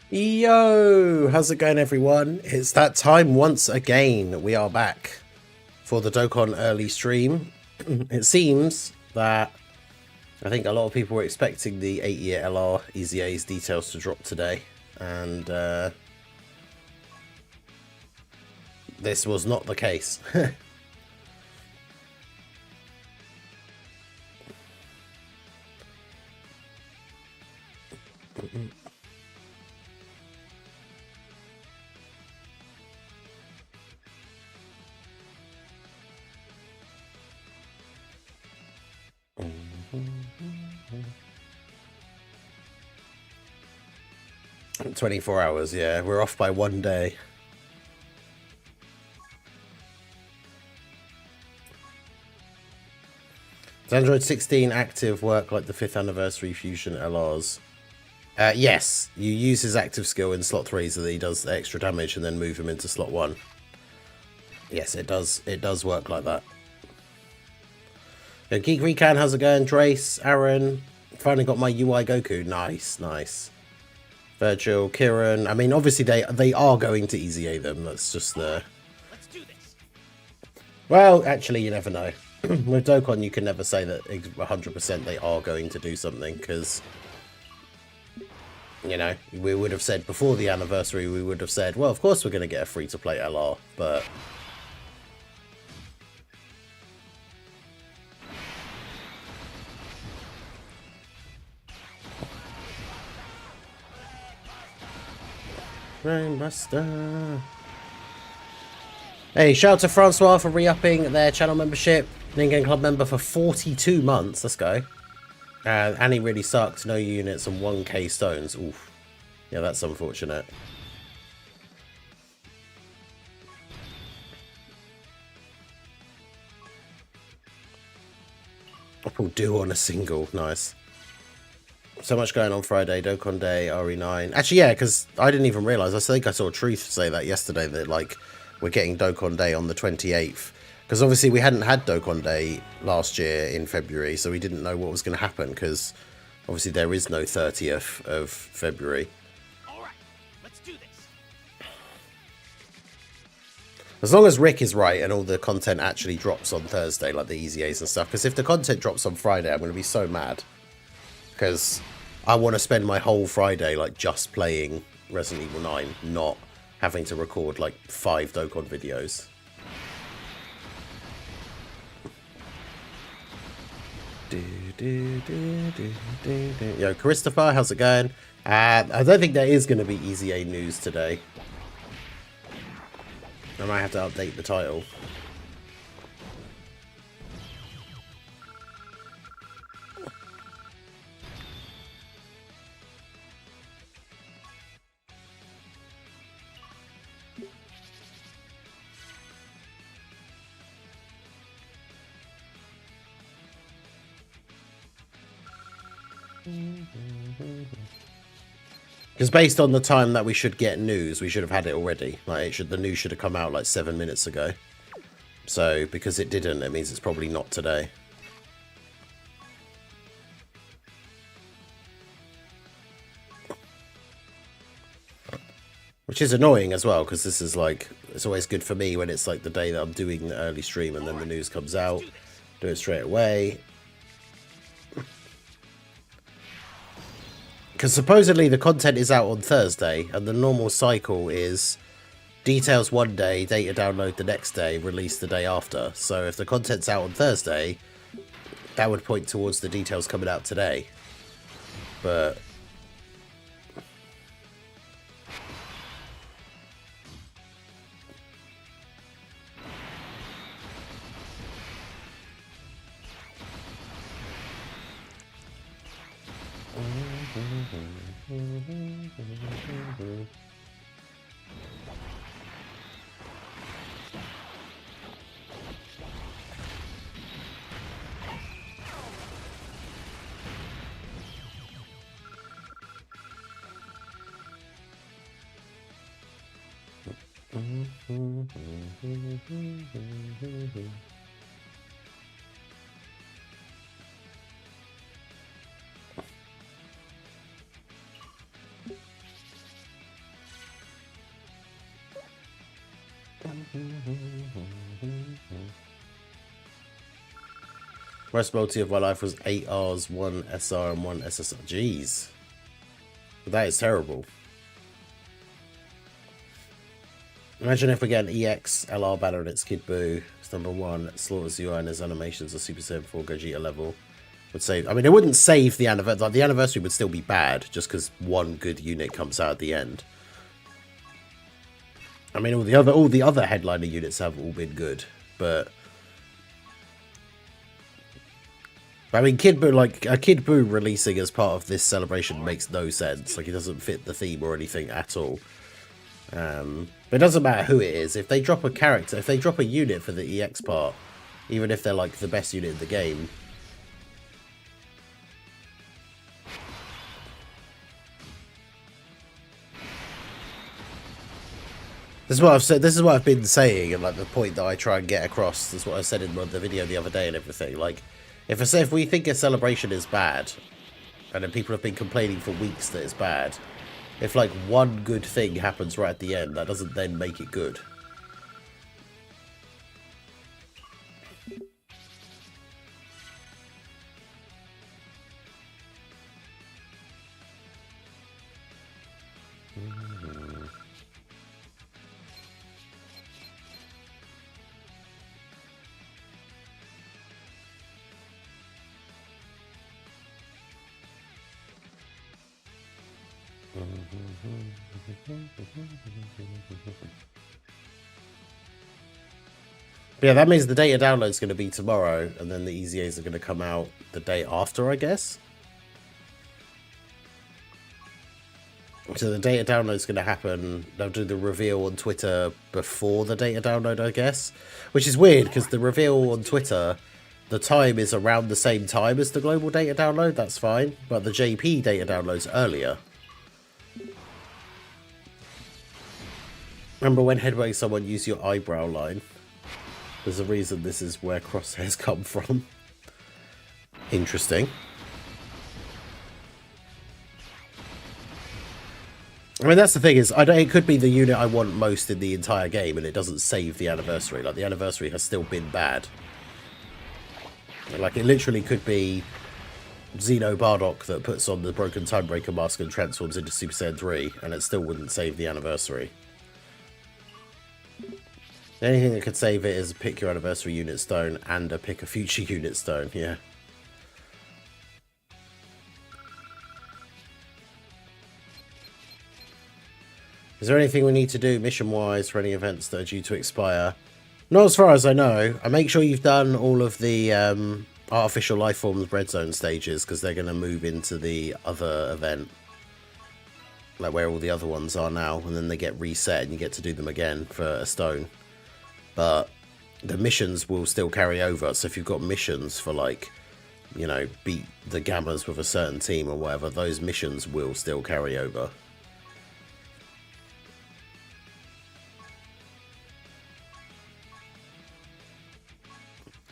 Yo, how's it going, everyone? It's that time once again. We are back for the Dokkan early stream. It seems that I think a lot of people were expecting the 8-year LR EZA's details to drop today, and this was not the case. 24 hours, yeah. We're off by one day. Does Android 16 active work like the 5th anniversary Fusion LRs? Yes, you use his active skill in slot 3 so that he does the extra damage and then move him into slot 1. Yes, it does. It does work like that. Yo, Geek Recan, how's it going? Drace, Aaron, finally got my UI Goku. Nice, nice. Virgil, Kieran. I mean, obviously they are going to EZA them. That's just the. Let's do this. Well, actually, you never know. With Dokkan, you can never say that 100% they are going to do something because, you know, we would have said before the anniversary, we would have said, well, of course we're going to get a free-to-play LR, but. Rainbuster. Hey, shout out to Francois for re-upping their channel membership. Ningen Club member for 42 months. Let's go. Annie really sucked. No units and 1k stones. Oof. Yeah, that's unfortunate. Apple do on a single. Nice. So much going on Friday. Dokkan Day, RE9. Actually, yeah, because I didn't even realise. I think I saw Truth say that yesterday, that, like, we're getting Dokkan Day on the 28th. Because obviously we hadn't had Dokkan Day last year in February, so we didn't know what was going to happen, because obviously there is no 30th of February. Alright, let's do this. As long as Rick is right and all the content actually drops on Thursday, like the EZAs and stuff, because if the content drops on Friday, I'm going to be so mad. Because I want to spend my whole Friday like just playing Resident Evil 9, not having to record like 5 Dokkan videos. Yo, Christopher, how's it going? I don't think there is going to be EZA news today. I might have to update the title. Because based on the time that we should get news, we should have had it already. Like, the news should have come out like 7 minutes ago. So, because it didn't, it means it's probably not today. Which is annoying as well, because this is like, it's always good for me when it's like the day that I'm doing the early stream and then the news comes out. Do it straight away. Because supposedly the content is out on Thursday, and the normal cycle is details one day, data download the next day, release the day after. So if the content's out on Thursday, that would point towards the details coming out today. But Most multi of my life was 8 Rs, 1 SR, and 1 SSR. Jeez. That is terrible. Imagine if we get an EX LR banner and it's Kid Buu. It's number 1. Slaughter's UI and his animations are Super Saiyan 4 Gogeta level. Would save. I mean, it wouldn't save the anniversary. Like, the anniversary would still be bad just because one good unit comes out at the end. I mean, all the other headliner units have all been good, but I mean, Kid Buu, like a Kid Buu releasing as part of this celebration makes no sense. Like, it doesn't fit the theme or anything at all. But it doesn't matter who it is. If they drop a character, if they drop a unit for the EX part, even if they're like the best unit in the game. This is what I've said. This is what I've been saying, and like the point that I try and get across. This is what I said in the video the other day and everything. Like, if we think a celebration is bad, and then people have been complaining for weeks that it's bad, if like one good thing happens right at the end, that doesn't then make it good. But yeah, that means the data download is going to be tomorrow, and then the EZAs are going to come out the day after, I guess. So the data download is going to happen. They'll do the reveal on Twitter before the data download, I guess. Which is weird, because the reveal on Twitter, the time is around the same time as the global data download. That's fine. But the JP data download's earlier. Remember when headbutting someone, use your eyebrow line? There's a reason this is where crosshairs come from. Interesting. I mean, that's the thing is, it could be the unit I want most in the entire game, and it doesn't save the anniversary. Like, the anniversary has still been bad. Like, it literally could be Xeno Bardock that puts on the broken Timebreaker mask and transforms into Super Saiyan 3, and it still wouldn't save the anniversary. The only thing that could save it is pick your anniversary unit stone and a pick a future unit stone, yeah. Is there anything we need to do mission-wise for any events that are due to expire? Not as far as I know. I make sure you've done all of the artificial life forms red zone stages, because they're going to move into the other event. Like where all the other ones are now, and then they get reset and you get to do them again for a stone. But the missions will still carry over. So if you've got missions for, like, you know, beat the Gammas with a certain team or whatever, those missions will still carry over.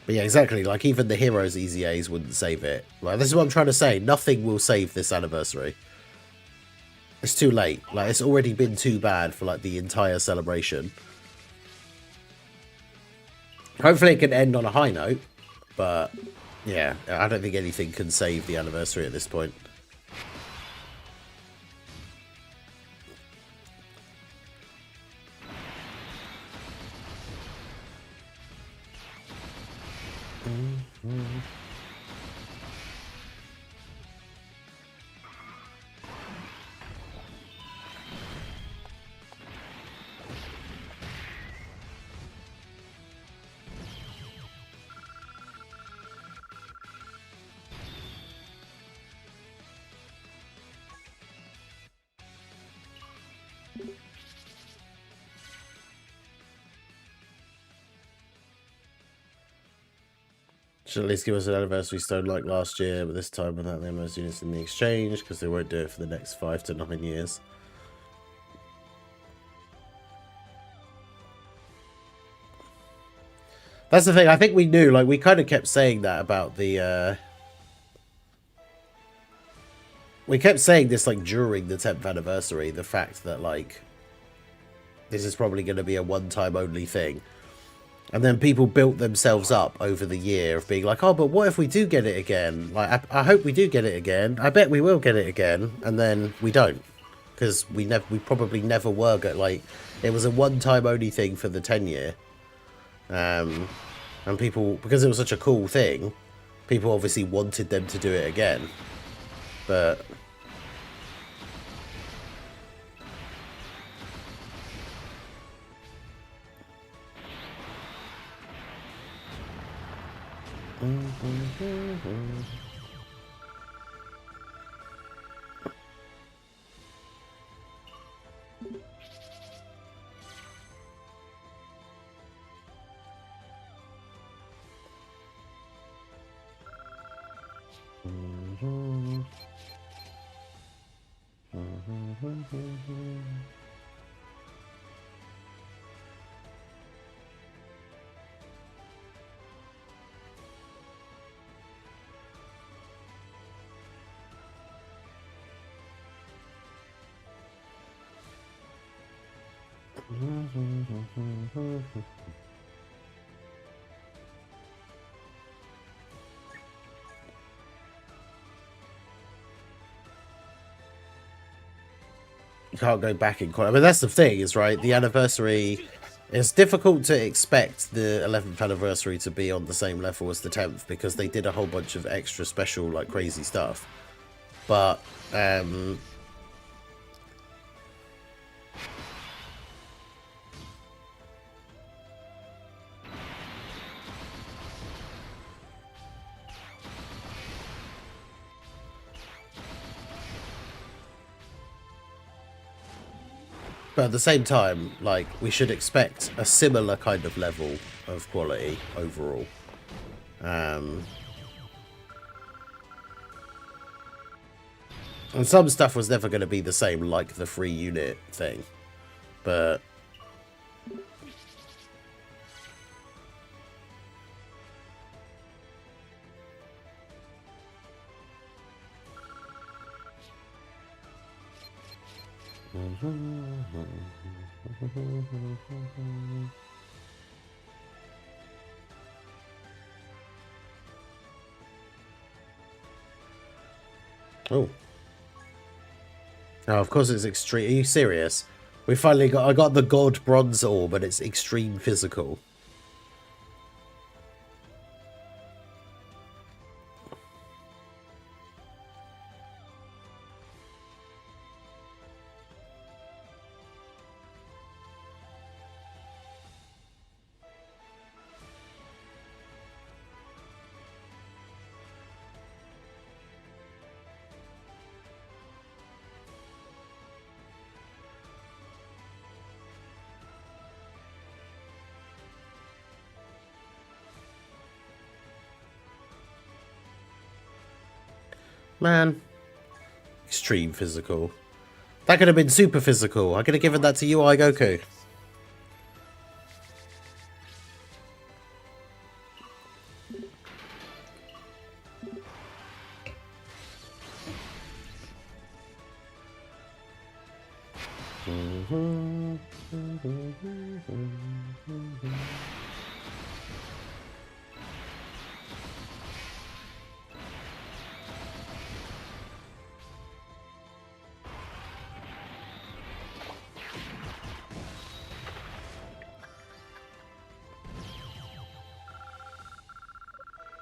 But yeah, exactly. Like, even the Heroes EZAs wouldn't save it. Like, this is what I'm trying to say. Nothing will save this anniversary. It's too late. Like, it's already been too bad for, like, the entire celebration. Hopefully it can end on a high note, but yeah, I don't think anything can save the anniversary at this point. Should at least give us an anniversary stone like last year, but this time without the most units in the exchange, because they won't do it for the next 5 to 9 years. That's the thing, I think we knew, like, we kind of kept saying that about the, we kept saying this, like, during the 10th anniversary, the fact that, like, this is probably going to be a one-time only thing. And then people built themselves up over the year of being like, oh, but what if we do get it again? Like, I hope we do get it again. I bet we will get it again. And then we don't. Because we probably never were like, it was a one-time only thing for the 10-year. And people, because it was such a cool thing, people obviously wanted them to do it again. But you can't go back in quite. I mean, that's the thing, is right. The anniversary. It's difficult to expect the 11th anniversary to be on the same level as the 10th because they did a whole bunch of extra special, like, crazy stuff. But at the same time, like, we should expect a similar kind of level of quality overall. And some stuff was never going to be the same, like the free unit thing. But oh. Oh, of course it's extreme. Are you serious? We finally got... I got the God Bronze Orb, but it's extreme physical. Man. Extreme physical. That could have been super physical. I could have given that to UI Goku.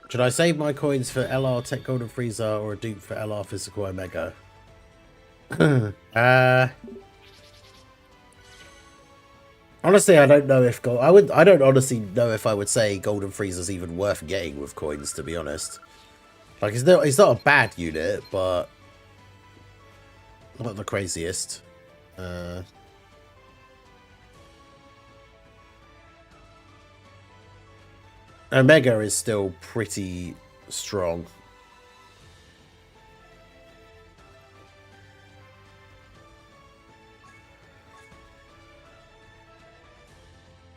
Should I save my coins for LR Tech Golden Frieza or a dupe for LR Physical Omega? Honestly, I don't know if I don't honestly know if I would say Golden Frieza's even worth getting with coins, to be honest. Like, it's not a bad unit, but not the craziest. Omega is still pretty strong.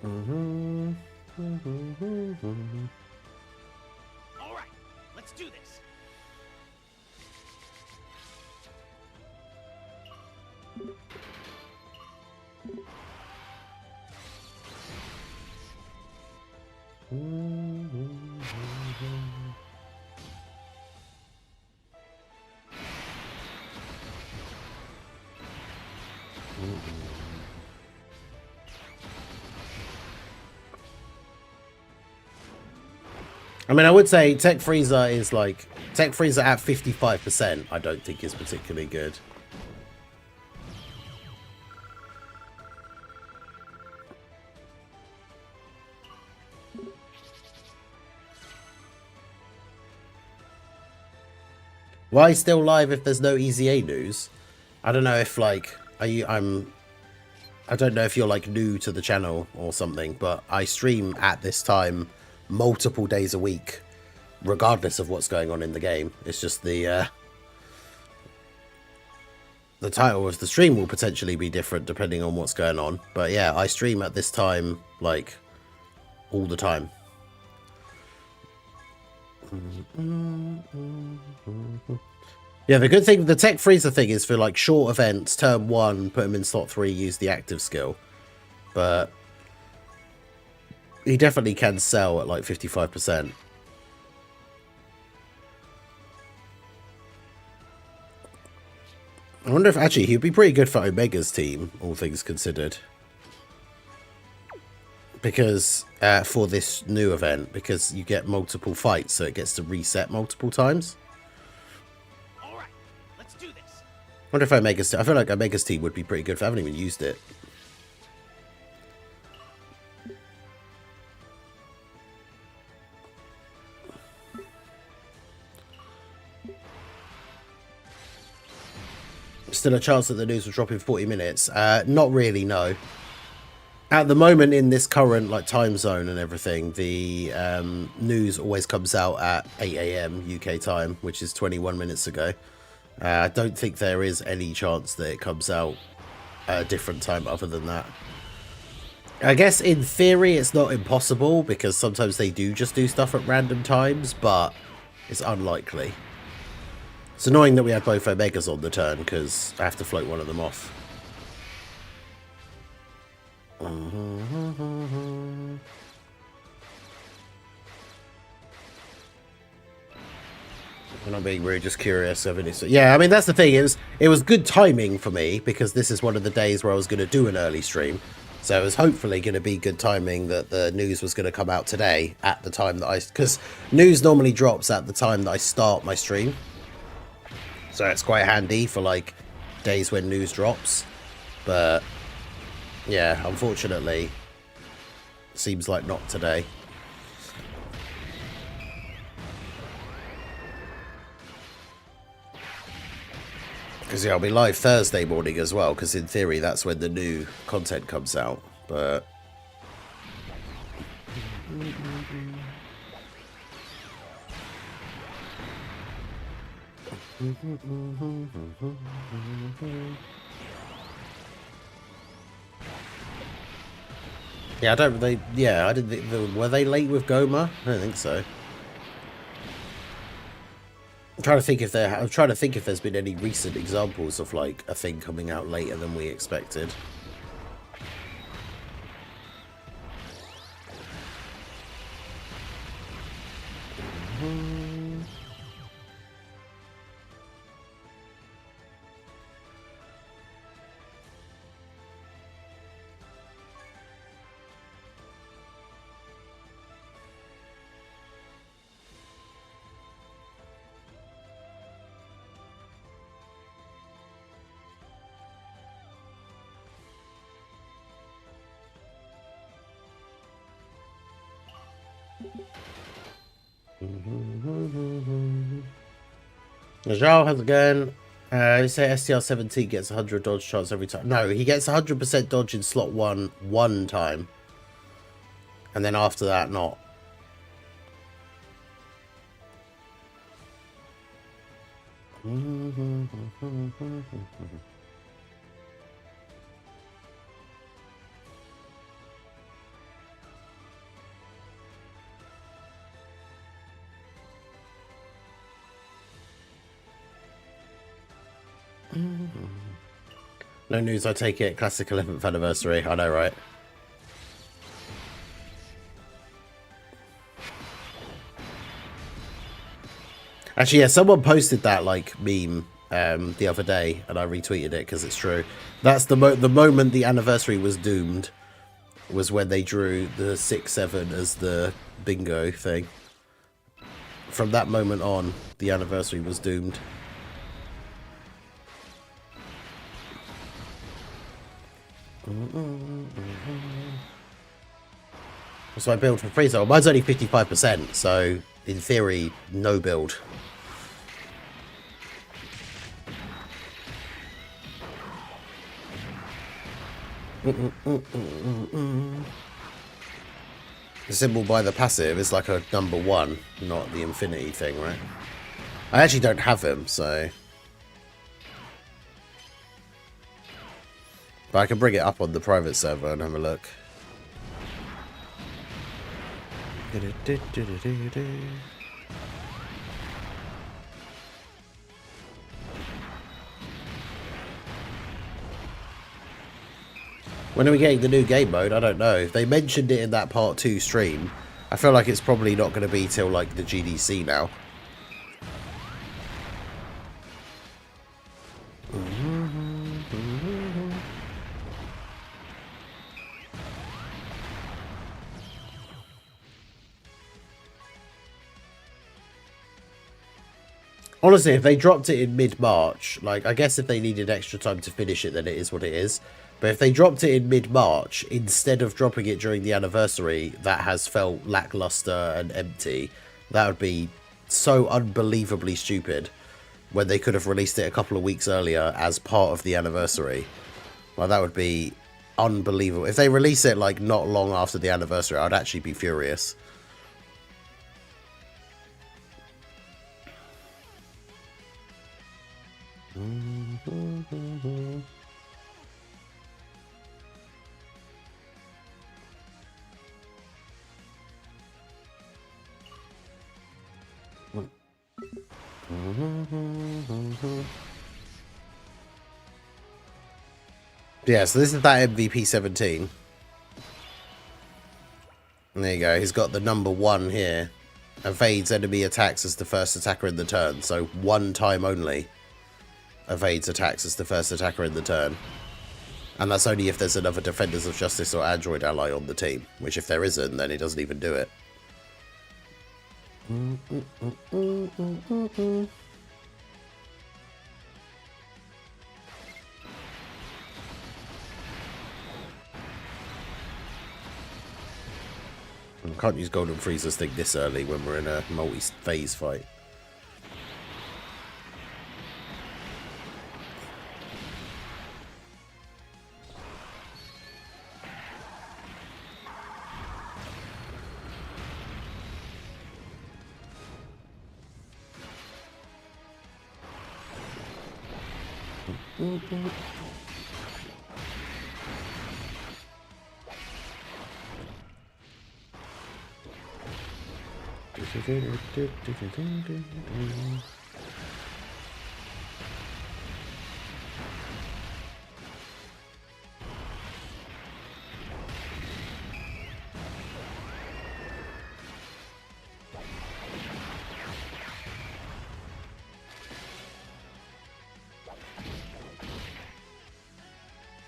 All right, let's do this. I mean, I would say Tech Freezer is like... Tech Freezer at 55%, I don't think is particularly good. Why still live if there's no EZA news? I don't know if, like... I don't know if you're, like, new to the channel or something, but I stream at this time multiple days a week, regardless of what's going on in the game. It's just the title of the stream will potentially be different depending on what's going on. But yeah, I stream at this time, like, all the time. Yeah, the good thing, the Tech Freezer thing is for, like, short events, turn 1, put him in slot 3, use the active skill. But he definitely can sell at, like, 55%. I wonder if, actually, he'd be pretty good for Omega's team, all things considered. Because, for this new event, because you get multiple fights, so it gets to reset multiple times. I wonder if Omega's team... I feel like Omega's team would be pretty good. I haven't even used it. Still a chance that the news will drop in 40 minutes? Not really, no. At the moment, in this current like time zone and everything, the news always comes out at 8 AM UK time, which is 21 minutes ago. I don't think there is any chance that it comes out at a different time other than that. I guess in theory it's not impossible, because sometimes they do just do stuff at random times, but it's unlikely. It's annoying that we had both Omegas on the turn, because I have to float one of them off. I'm not being rude, just curious. Yeah, I mean, that's the thing. It was good timing for me, because this is one of the days where I was going to do an early stream. So it was hopefully going to be good timing that the news was going to come out today at the time that because news normally drops at the time that I start my stream. So it's quite handy for like days when news drops. But yeah, unfortunately, seems like not today. Because yeah, I'll be live Thursday morning as well, because in theory that's when the new content comes out, but... Yeah, I didn't think... Were they late with Goma? I don't think so. I'm trying to think if there's been any recent examples of like a thing coming out later than we expected. Najal has a gun. You say STR-17 gets 100 dodge chance every time. No, he gets 100% dodge in slot 1 time. And then after that, not. No news, I take it. Classic 11th anniversary. I know, right? Actually, yeah, someone posted that like meme the other day, and I retweeted it because it's true. That's the moment the anniversary was doomed was when they drew the 6-7 as the bingo thing. From that moment on, the anniversary was doomed. What's my build for freezer? Well, mine's only 55%, so in theory, no build. The symbol by the passive is like a number 1, not the infinity thing, right? I actually don't have him, so... But I can bring it up on the private server and have a look. When are we getting the new game mode? I don't know. They mentioned it in that part 2 stream. I feel like it's probably not going to be till like the GDC now. Honestly, if they dropped it in mid-March, like, I guess if they needed extra time to finish it, then it is what it is. But if they dropped it in mid-March, instead of dropping it during the anniversary, that has felt lackluster and empty. That would be so unbelievably stupid when they could have released it a couple of weeks earlier as part of the anniversary. Well, that would be unbelievable. If they release it, like, not long after the anniversary, I'd actually be furious. Yeah, so this is that MVP 17. And there you go. He's got the number 1 here. Evades enemy attacks as the first attacker in the turn. So 1 time only. Evades attacks as the first attacker in the turn. And that's only if there's another Defenders of Justice or Android ally on the team. Which if there isn't, then he doesn't even do it. Can't use Golden Freezer's thing this early when we're in a multi-phase fight.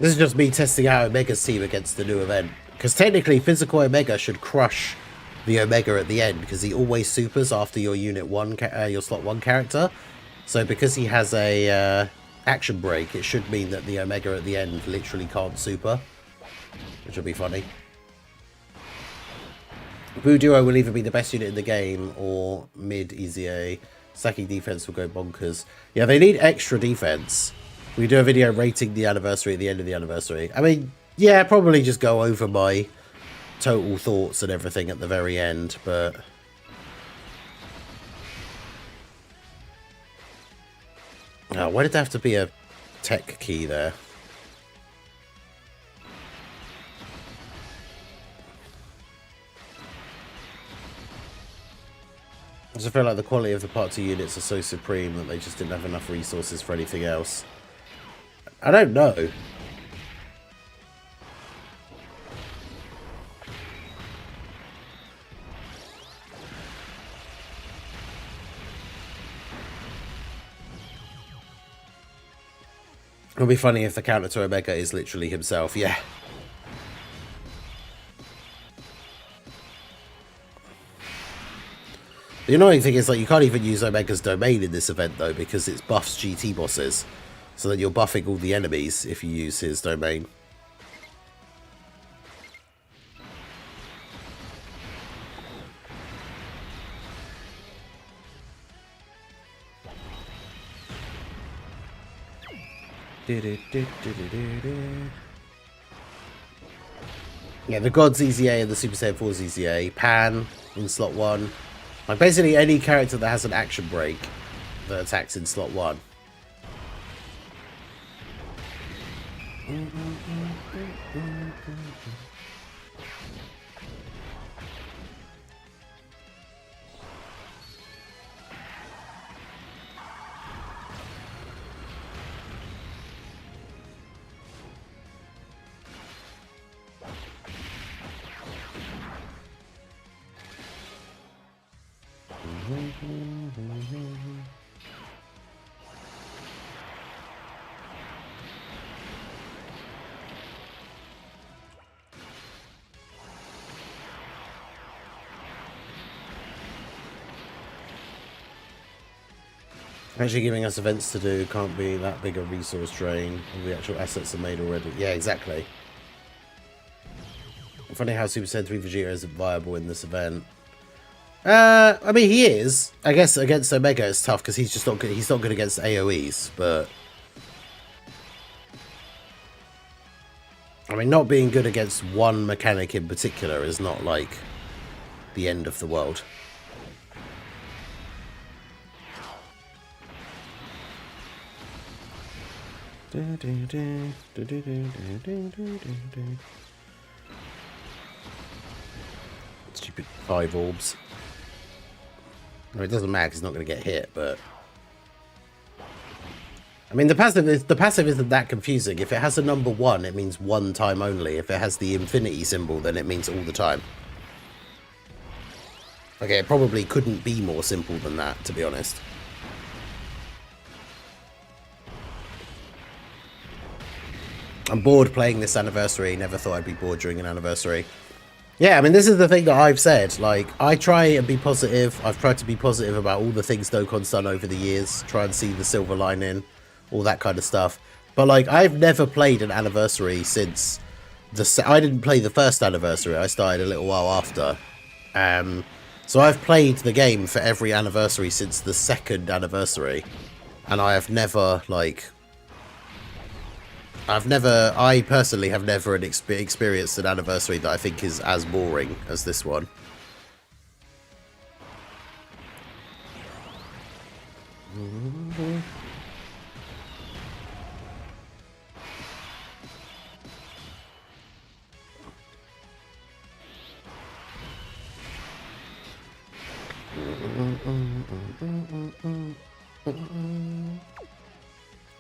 This is just me testing out Omega's team against the new event. Because technically, Physical Omega should crush the Omega at the end, because he always supers after your Unit 1, your Slot 1 character. So because he has a action break, it should mean that the Omega at the end literally can't super. Which will be funny. Boo Duo will either be the best unit in the game or mid EZA. Stacking defense will go bonkers. Yeah, they need extra defense. We do a video rating the anniversary at the end of the anniversary. I mean, yeah, probably just go over my total thoughts and everything at the very end, but... Oh, why did there have to be a tech key there? I just feel like the quality of the Part 2 units are so supreme that they just didn't have enough resources for anything else. I don't know. It'll be funny if the counter to Omega is literally himself. Yeah. The annoying thing is, like, you can't even use Omega's domain in this event, though, because it buffs GT bosses. So that you're buffing all the enemies if you use his domain. Yeah, the Gods EZA and the Super Saiyan 4's EZA. Pan in slot 1. Like, basically any character that has an action break that attacks in slot 1. Actually giving us events to do can't be that big a resource drain. All the actual assets are made already. Yeah, exactly. Funny how Super Saiyan 3 Vegeta isn't viable in this event. I mean, he is. I guess against Omega it's tough because he's just not good. He's not good against AoEs, but I mean, not being good against one mechanic in particular is not like the end of the world. Stupid 5 orbs. I mean, it doesn't matter because he's not going to get hit, but I mean, the passive isn't that confusing. If it has a number 1, it means one time only. If it has the infinity symbol, then it means all the time. Okay, it probably couldn't be more simple than that, to be honest. I'm bored playing this anniversary. Never thought I'd be bored during an anniversary. Yeah, I mean, this is the thing that I've said. Like, I try and be positive. I've tried to be positive about all the things Dokkan's done over the years. Try and see the silver lining, all that kind of stuff. But, like, I've never played an anniversary since I didn't play the first anniversary. I started a little while after. So I've played the game for every anniversary since the second anniversary. And I have never, like... I personally have never experienced an anniversary that I think is as boring as this one.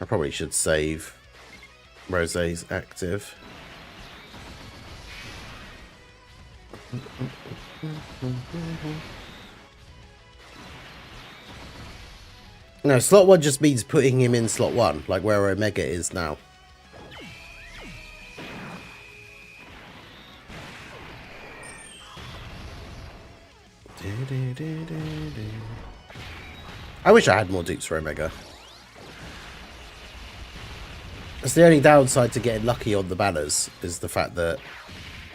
I probably should save Rosé's active. No, slot 1 just means putting him in slot 1, like where Omega is now. I wish I had more dupes for Omega. That's the only downside to getting lucky on the banners, is the fact that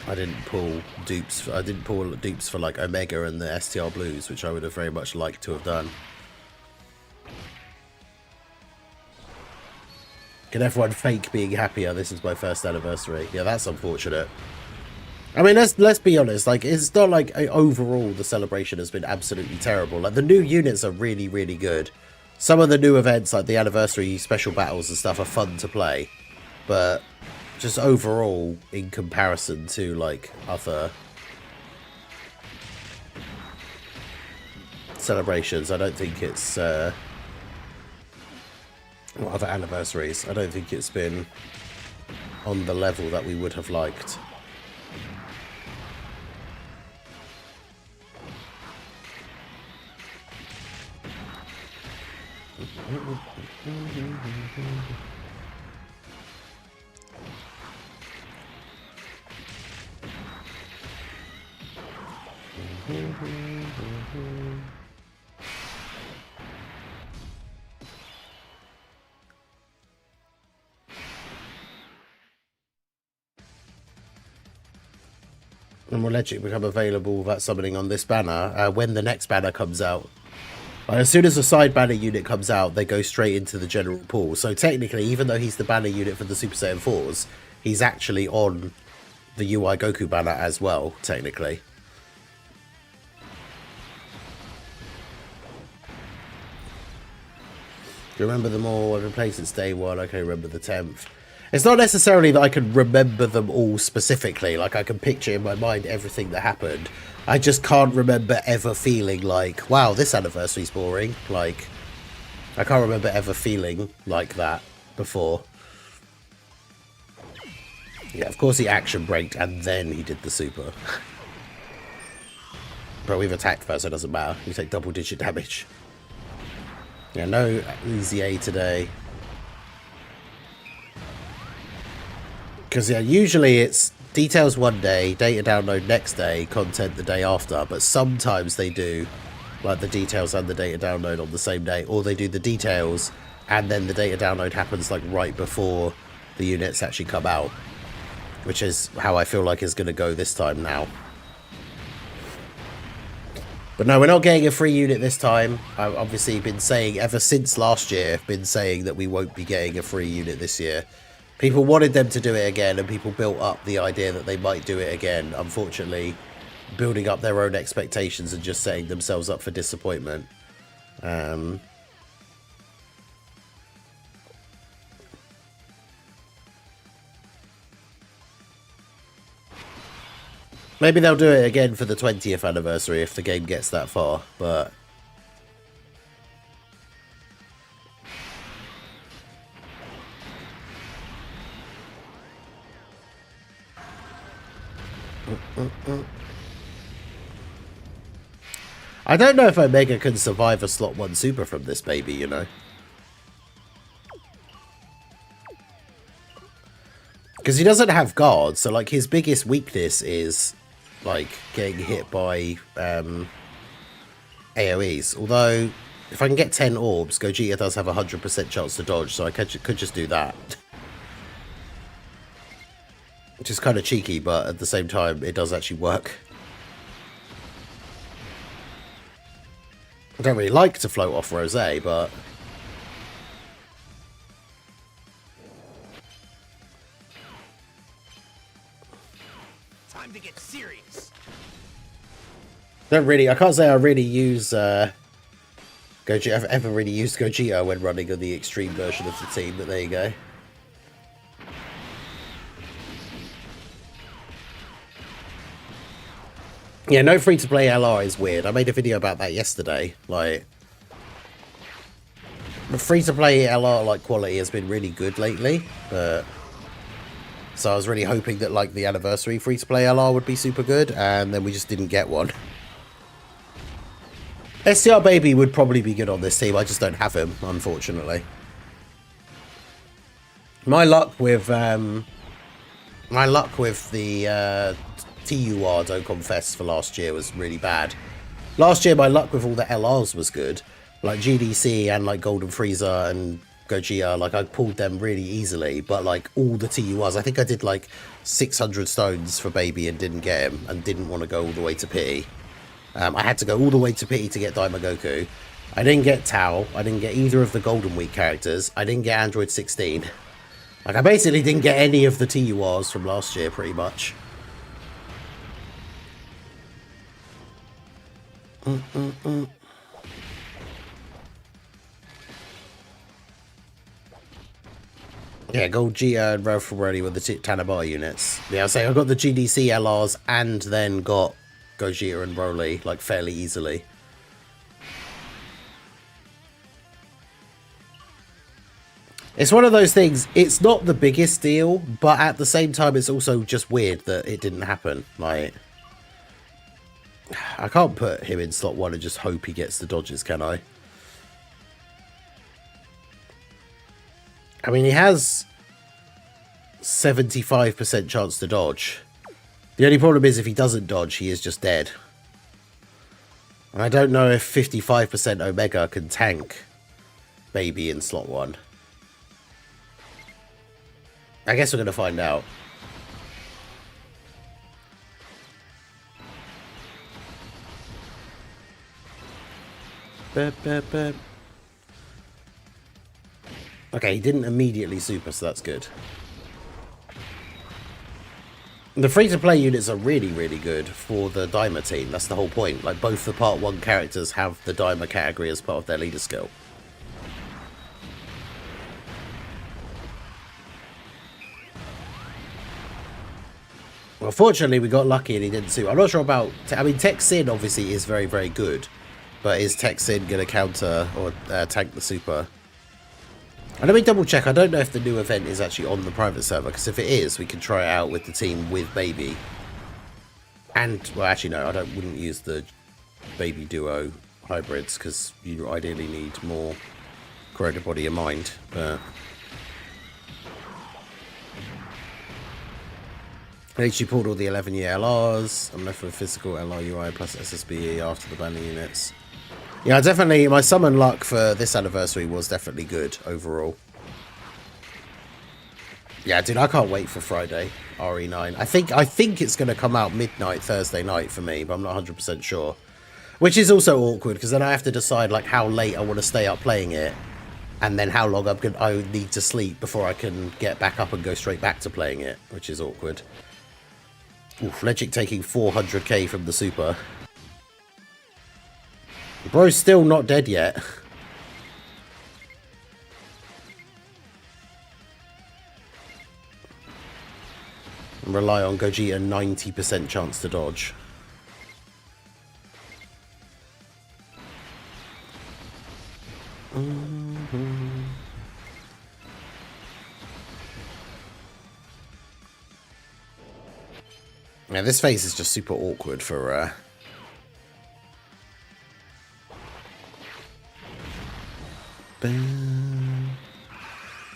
I didn't pull dupes. I didn't pull dupes for like Omega and the STR Blues, which I would have very much liked to have done. Can everyone fake being happier? This is my first anniversary. Yeah, that's unfortunate. I mean, let's be honest. Like, it's not like overall the celebration has been absolutely terrible. Like, the new units are really, really good. Some of the new events, like the anniversary special battles and stuff, are fun to play. But just overall, in comparison to, like, other celebrations, I don't think it's... other anniversaries, I don't think it's been on the level that we would have liked. And will legit become available without summoning on this banner when the next banner comes out. As soon as a side banner unit comes out, they go straight into the general pool. So technically, even though he's the banner unit for the Super Saiyan 4s, he's actually on the UI Goku banner as well, technically. Do you remember them all? I've been playing since day one. I can remember the 10th. It's not necessarily that I can remember them all specifically. Like, I can picture in my mind everything that happened. I just can't remember ever feeling like, wow, this anniversary's boring. Like, I can't remember ever feeling like that before. Yeah, of course he action braked and then he did the super. But we've attacked first, so it doesn't matter. You take double-digit damage. Yeah, no EZA today. Because, yeah, usually it's details one day, data download next day, content the day after. But sometimes they do, like, the details and the data download on the same day. Or they do the details and then the data download happens, like, right before the units actually come out. Which is how I feel like it's going to go this time now. But no, we're not getting a free unit this time. I've obviously been saying, ever since last year, been saying that we won't be getting a free unit this year. People wanted them to do it again, and people built up the idea that they might do it again. Unfortunately, building up their own expectations and just setting themselves up for disappointment. Maybe they'll do it again for the 20th anniversary if the game gets that far, but... I don't know if Omega can survive a slot 1 super from this baby, you know. Because he doesn't have guards, so like his biggest weakness is like getting hit by AoEs. Although if I can get 10 orbs, Gogeta does have a 100% chance to dodge, so I could just do that. Which is kind of cheeky, but at the same time it does actually work. I don't really like to float off Rose, but... Time to get serious. I can't say I really use Gogeta. I've ever really used Gogeta when running on the extreme version of the team, but there you go. Yeah, no free-to-play LR is weird. I made a video about that yesterday. Like, the free-to-play LR like quality has been really good lately, but so I was really hoping that like the anniversary free-to-play LR would be super good, and then we just didn't get one. STR Baby would probably be good on this team. I just don't have him, unfortunately. My luck with the TUR, don't confess, for last year was really bad. Last year, my luck with all the LRs was good. Like GDC and like Golden Frieza and Gogeta, like I pulled them really easily. But like all the TURs, I think I did like 600 stones for Baby and didn't get him. And didn't want to go all the way to Pity. I had to go all the way to Pity to get Daima Goku. I didn't get Tao. I didn't get either of the Golden Week characters. I didn't get Android 16. Like I basically didn't get any of the TURs from last year, pretty much. Yeah, Gold Gia and Raffle already with the Tanabata units. Yeah, I say I got the GDC LRs and then got Gogeta and Broly like fairly easily. It's one of those things, it's not the biggest deal, but at the same time it's also just weird that it didn't happen. Like, I can't put him in slot 1 and just hope he gets the dodges, can I? I mean, he has 75% chance to dodge. The only problem is if he doesn't dodge, he is just dead. And I don't know if 55% Omega can tank Baby in slot 1. I guess we're going to find out. Burp, burp, burp. Okay, he didn't immediately super, so that's good. The free-to-play units are really, really good for the Dimer team. That's the whole point. Like, both the Part 1 characters have the Dimer category as part of their leader skill. Well, fortunately, we got lucky and he didn't super. I'm not sure about... I mean, Tech Sin obviously is very, very good. But is Tech Sin going to counter or tank the super? And let me double check. I don't know if the new event is actually on the private server, because if it is, we can try it out with the team with Baby. And, well, actually, no, I wouldn't use the Baby Duo hybrids, because you ideally need more corroded body in mind. But at least you pulled all the 11-year LRs. I'm left with physical LR UI plus SSBE after the banner units. Yeah, definitely, my summon luck for this anniversary was definitely good overall. Yeah, dude, I can't wait for Friday, RE9. I think it's going to come out midnight Thursday night for me, but I'm not 100% sure. Which is also awkward, because then I have to decide like how late I want to stay up playing it, and then how long I need to sleep before I can get back up and go straight back to playing it, which is awkward. Oof, Legic taking 400k from the super. Bro's still not dead yet. Rely on Gogeta 90% chance to dodge. Yeah, this phase is just super awkward for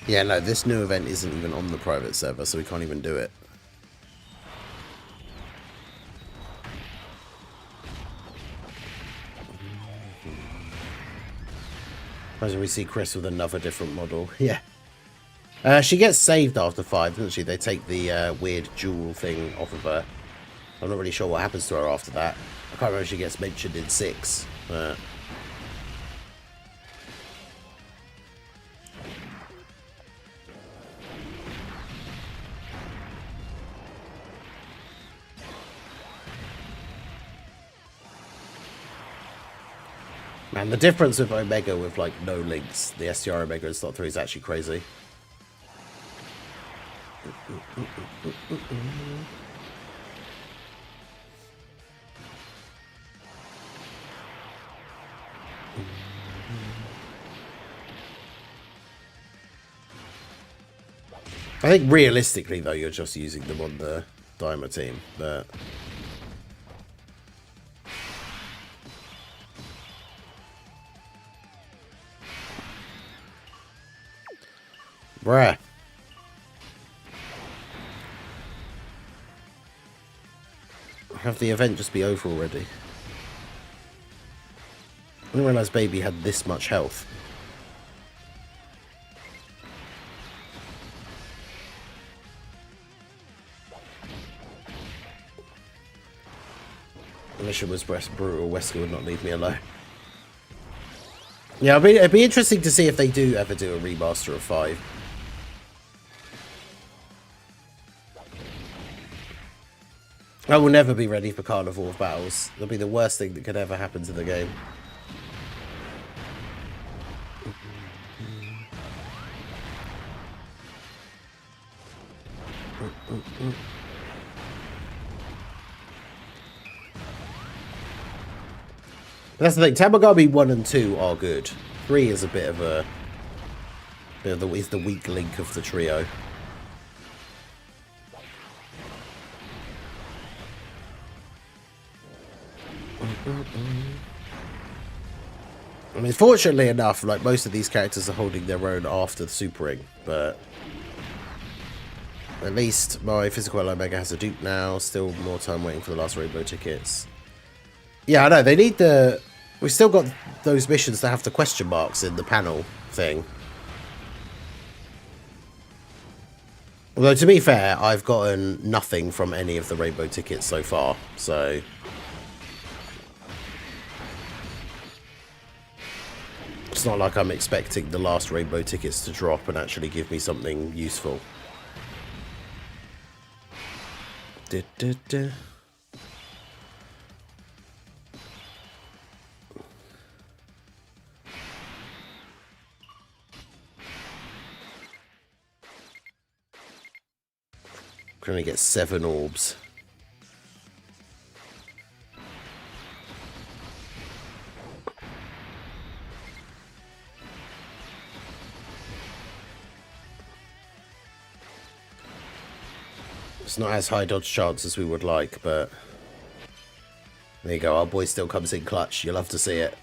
yeah, no, this new event isn't even on the private server, so we can't even do it. Imagine we see Chris with another different model. Yeah. She gets saved after 5, doesn't she? They take the weird jewel thing off of her. I'm not really sure what happens to her after that. I can't remember if she gets mentioned in 6. Man, the difference with Omega with like no links, the STR Omega in slot 3 is actually crazy. I think realistically though, you're just using them on the Dimer team, but bruh. Have the event just be over already? I didn't realise Baby had this much health. The mission was brutal. Wesker would not leave me alone. Yeah, it'd be interesting to see if they do ever do a remaster of 5. I will never be ready for Carnival of Battles. That'll be the worst thing that could ever happen to the game. That's the thing. Tamagami 1 and 2 are good. 3 is a bit of a... is the weak link of the trio. I mean, fortunately enough, like, most of these characters are holding their own after the supering, but at least my physical Omega has a dupe now. Still more time waiting for the last rainbow tickets. Yeah, I know. They need the... We still got those missions that have the question marks in the panel thing. Although, to be fair, I've gotten nothing from any of the rainbow tickets so far, so... It's not like I'm expecting the last rainbow tickets to drop and actually give me something useful. Du-du-du. Can only get 7 orbs. It's not as high dodge chance as we would like, but there you go. Our boy still comes in clutch. You'll love to see it.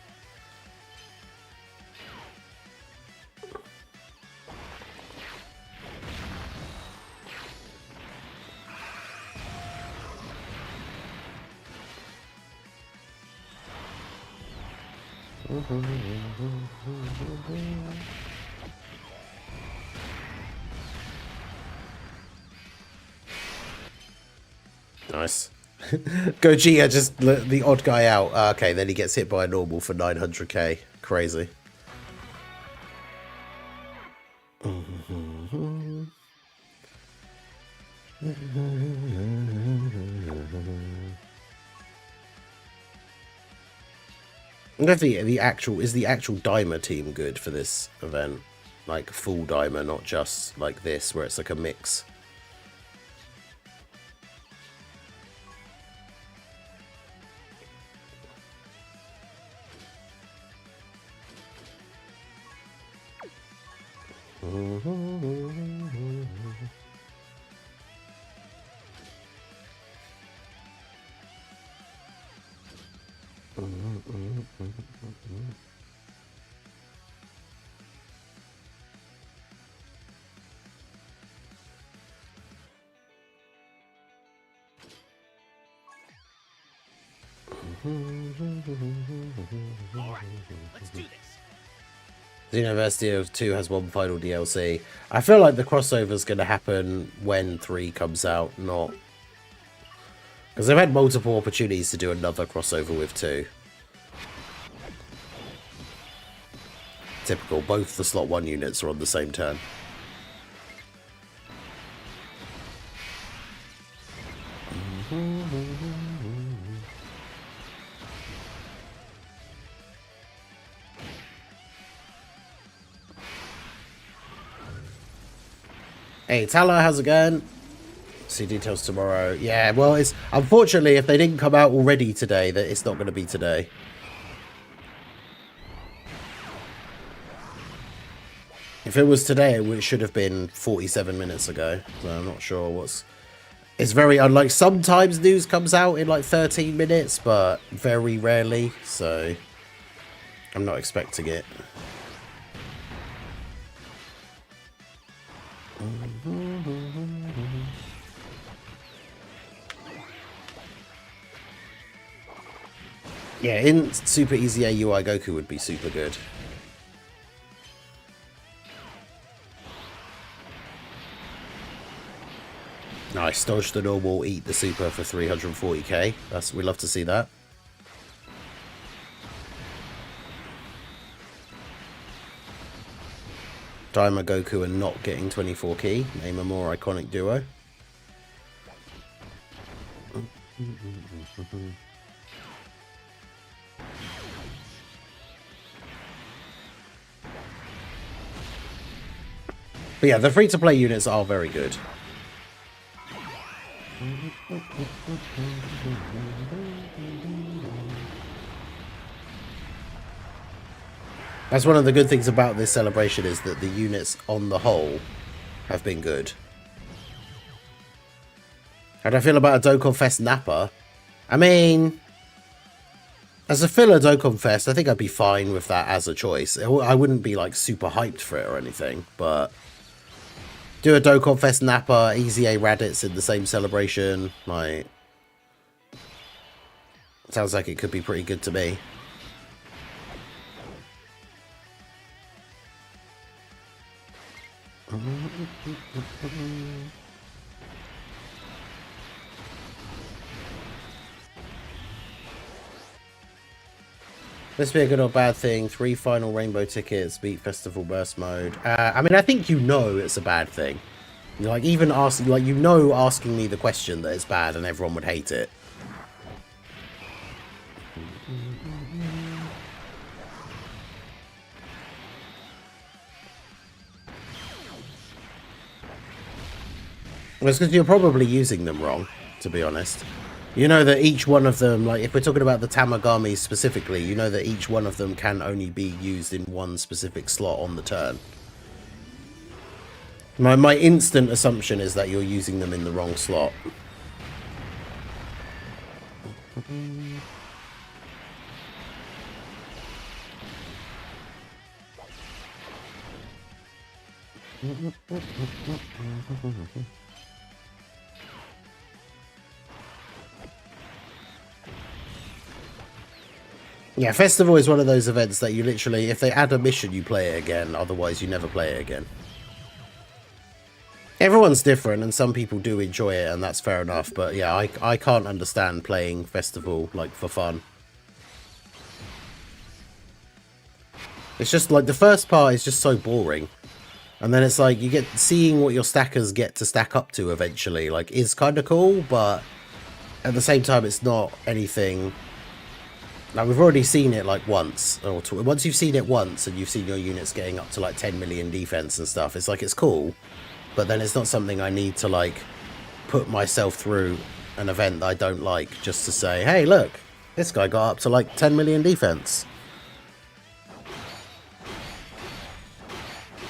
Nice. Gogeta just let the odd guy out. Okay, then he gets hit by a normal for 900k. Crazy. The actual is the actual Dimer team good for this event? Like full Dimer, not just like this, where it's like a mix. Alright, let's do this. The University of 2 has one final DLC. I feel like the crossover's going to happen when 3 comes out, not... Because they've had multiple opportunities to do another crossover with 2. Typical, both the slot 1 units are on the same turn. Hey, Tala, how's it going? See details tomorrow. Yeah, well, it's unfortunately, if they didn't come out already today, that it's not going to be today. If it was today, it should have been 47 minutes ago. So I'm not sure what's... It's very unlike... Sometimes news comes out in like 13 minutes, but very rarely. So I'm not expecting it. Yeah, in Super EZA UI, Goku would be super good. Nice, dodge the normal, eat the super for 340k. We love to see that. Daima Goku and not getting 24 key. Name a more iconic duo. But yeah, the free-to-play units are very good. That's one of the good things about this celebration, is that the units on the whole have been good. How do I feel about a Dokkan Fest Nappa? I mean, as a filler Dokkan Fest, I think I'd be fine with that as a choice. I wouldn't be like super hyped for it or anything, but do a Dokkan Fest Nappa, EZA Raditz in the same celebration, like... Sounds like it could be pretty good to me. This be a good or bad thing. 3 final rainbow tickets, beat festival burst mode. I mean, I think you know it's a bad thing. You're like, even asking, like, you know, asking me the question that it's bad and everyone would hate it. Well, it's because you're probably using them wrong, to be honest. You know that each one of them, like, if we're talking about the Tamagamis specifically, you know that each one of them can only be used in one specific slot on the turn. My instant assumption is that you're using them in the wrong slot. Yeah, Festival is one of those events that you literally, if they add a mission, you play it again. Otherwise, you never play it again. Everyone's different, and some people do enjoy it, and that's fair enough. But yeah, I can't understand playing Festival, like, for fun. It's just, like, the first part is just so boring. And then it's like, you get, seeing what your stackers get to stack up to eventually, like, is kind of cool, but at the same time, it's not anything... Like, we've already seen it, like, once. Or once you've seen it once, and you've seen your units getting up to, like, 10 million defense and stuff, it's like, it's cool. But then it's not something I need to, like, put myself through an event that I don't like just to say, hey, look, this guy got up to, like, 10 million defense.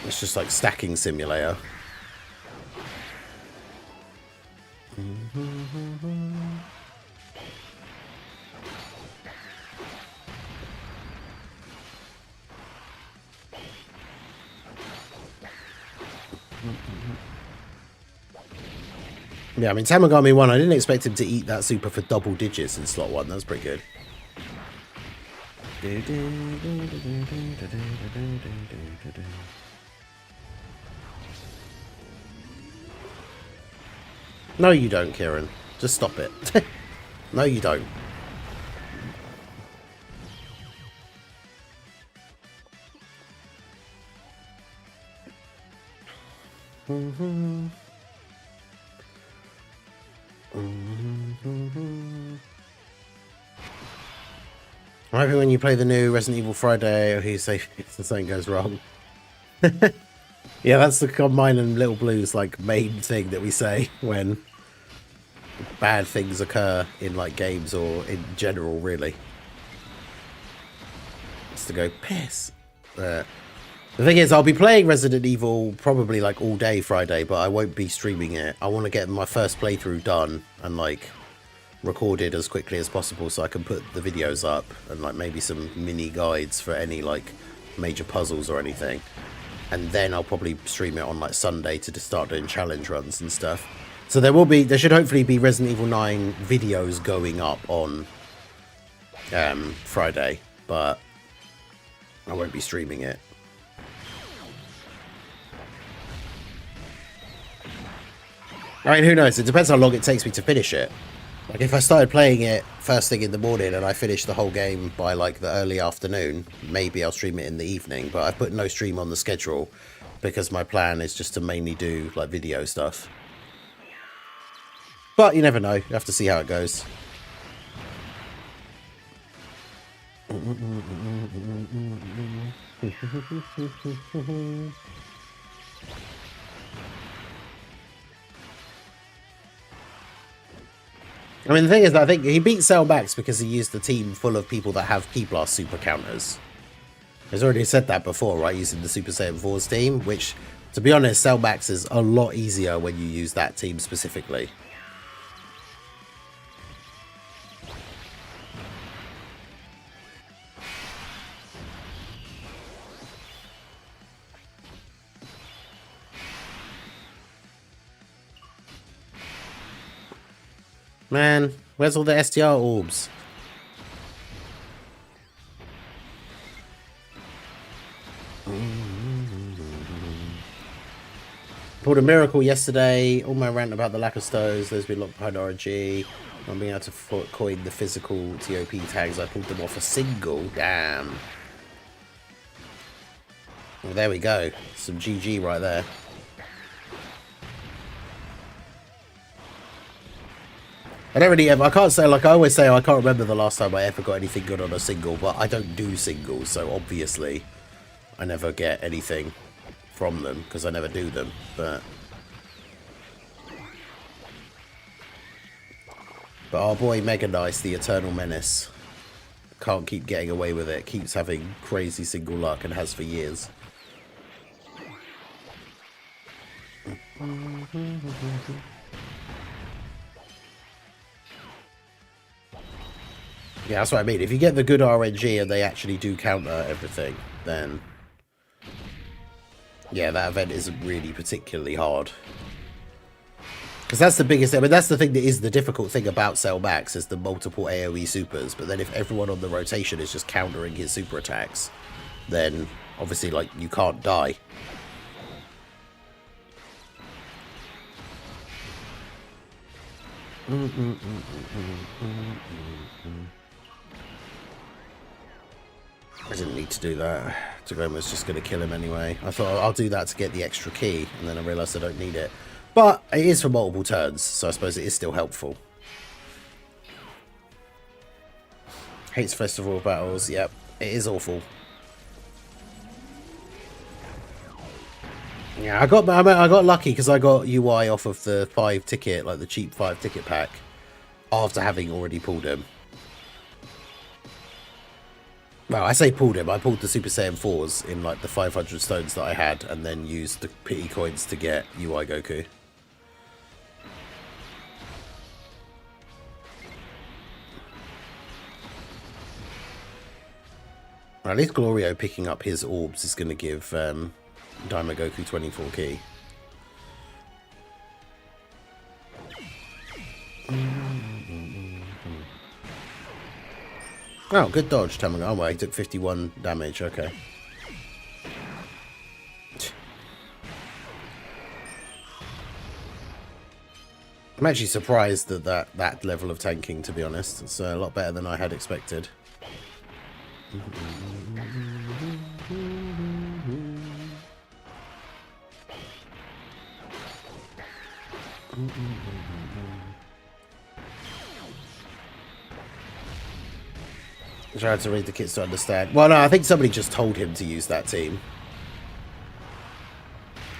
It's just like stacking simulator. Yeah, I mean, Tamagami 1, I didn't expect him to eat that super for double digits in slot 1. That was pretty good. No, you don't, Kieran. Just stop it. No, you don't. I'm hoping when you play the new Resident Evil Friday, or you say something goes wrong. Yeah, that's the mine and Little Blue's like main thing that we say when bad things occur in like games or in general, really. It's to go piss. The thing is, I'll be playing Resident Evil probably like all day Friday, but I won't be streaming it. I want to get my first playthrough done and like recorded as quickly as possible so I can put the videos up and like maybe some mini guides for any like major puzzles or anything. And then I'll probably stream it on like Sunday to just start doing challenge runs and stuff. So there should hopefully be Resident Evil 9 videos going up on Friday, but I won't be streaming it. I mean, who knows? It depends how long it takes me to finish it. Like, if I started playing it first thing in the morning and I finished the whole game by, like, the early afternoon, maybe I'll stream it in the evening. But I've put no stream on the schedule because my plan is just to mainly do, like, video stuff. But you never know. You have to see how it goes. I mean, the thing is that I think he beat Cellmax because he used a team full of people that have Key Blast super counters. He's already said that before, right? Using the Super Saiyan 4's team, which, to be honest, Cellmax is a lot easier when you use that team specifically. Man, where's all the STR orbs? Pulled a miracle yesterday. All my rant about the lack of stows. There's been locked behind RNG. Not being able to coin the physical TOP tags. I pulled them off a single. Damn. Well, there we go. Some GG right there. I don't really ever, I can't say, like I always say, I can't remember the last time I ever got anything good on a single, but I don't do singles, so obviously I never get anything from them, because I never do them, but our boy Mega Nice, the Eternal Menace, can't keep getting away with it, keeps having crazy single luck, and has for years. Yeah, that's what I mean. If you get the good RNG and they actually do counter everything, then yeah, that event isn't really particularly hard. Because that's the biggest, I mean, that's the thing that is the difficult thing about Cell Max, is the multiple AoE supers. But then if everyone on the rotation is just countering his super attacks, then obviously, like, you can't die. I didn't need to do that. Tagoma's just going to kill him anyway. I thought I'll do that to get the extra key, and then I realised I don't need it. But it is for multiple turns, so I suppose it is still helpful. Hates festival battles. Yep, it is awful. Yeah, I got lucky because I got UI off of the 5 ticket, like the cheap 5 ticket pack, after having already pulled him. Well, I say pulled him. I pulled the Super Saiyan 4s in like the 500 stones that I had, and then used the pity coins to get UI Goku. Well, at least Glorio picking up his orbs is going to give Daima Goku 24 key. Oh, good dodge, Tamago. Oh, well, he took 51 damage. Okay. I'm actually surprised at that level of tanking, to be honest. It's a lot better than I had expected. I tried to read the kits to understand. Well, no, I think somebody just told him to use that team.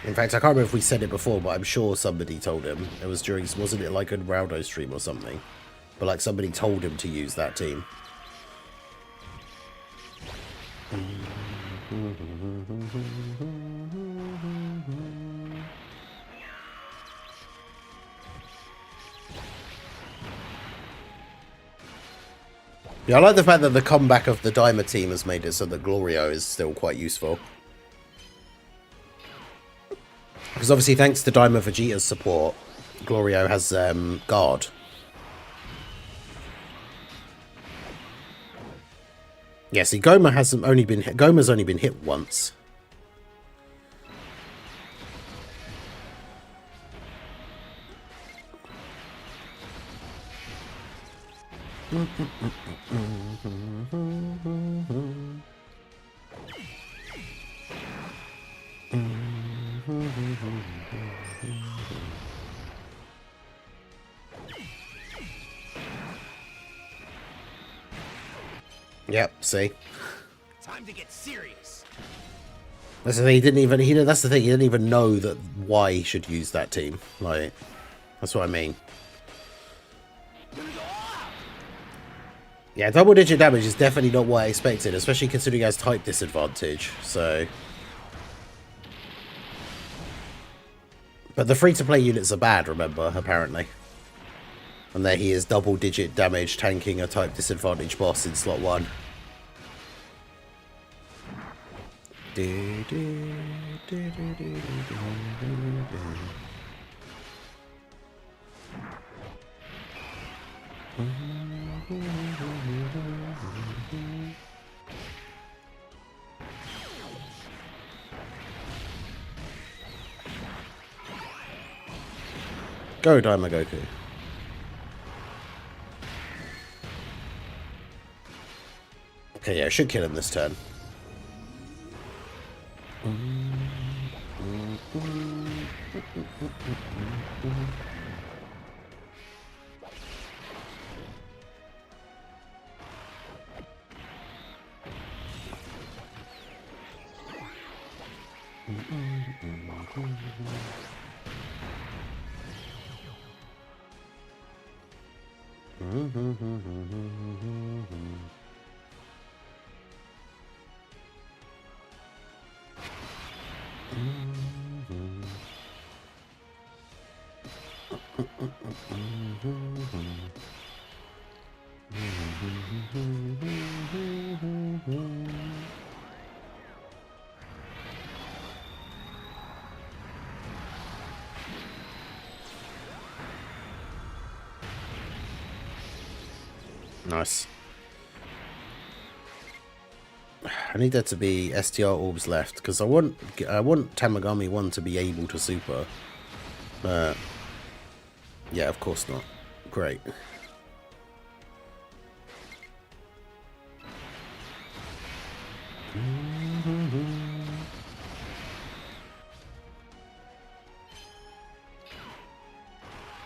In fact, I can't remember if we said it before, but I'm sure somebody told him. It was during, wasn't it like a Raldo stream or something? But like somebody told him to use that team. Yeah, I like the fact that the comeback of the Daima team has made it so that Glorio is still quite useful. Because obviously, thanks to Daima Vegeta's support, Glorio has guard. Yeah, see, Goma's only been hit once. Yep, see. Time to get serious. That's the thing, that's the thing, he didn't even know that why he should use that team. Like, that's what I mean. Yeah, double digit damage is definitely not what I expected, especially considering he has type disadvantage, so. But the free-to-play units are bad, remember, apparently. And there he is, double digit damage tanking a type disadvantage boss in slot 1. Go, Daimagoku. Okay, yeah, I should kill him this turn. Nice. I need there to be STR orbs left because I want Tamagami 1 to be able to super. Yeah, of course not. Great.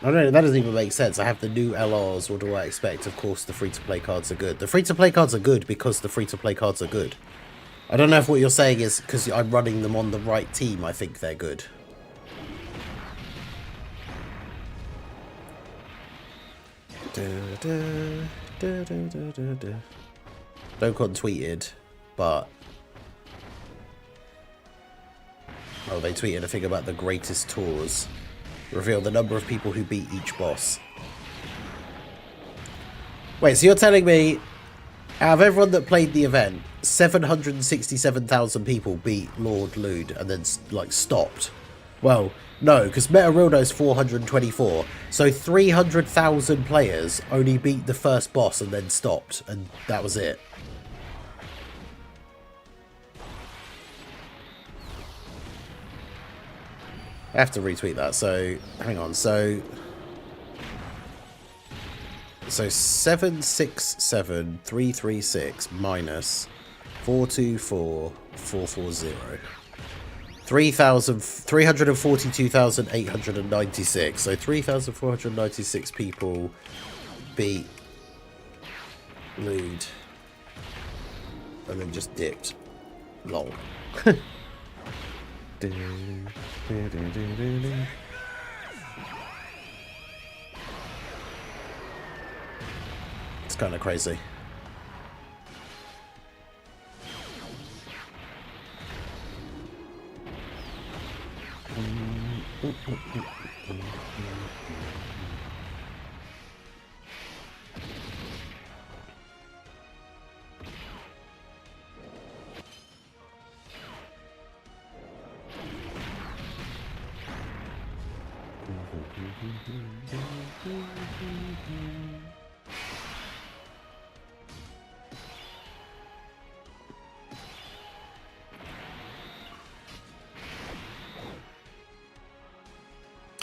I don't know, that doesn't even make sense. I have the new LRs, what do I expect? Of course the free-to-play cards are good. The free-to-play cards are good because the free-to-play cards are good. I don't know if what you're saying is because I'm running them on the right team, I think they're good. Dokon tweeted, but... Oh, they tweeted a thing about the greatest tours. Reveal the number of people who beat each boss. Wait, so you're telling me, out of everyone that played the event, 767,000 people beat Lord Lude and then, like, stopped? Well, no, because Metarildo's 424, so 300,000 players only beat the first boss and then stopped, and that was it. I have to retweet that, so hang on, so 767,336 minus 424,440. 342,896. So 3,496 people beat Lude and then just dipped. Lol. It's kind of crazy.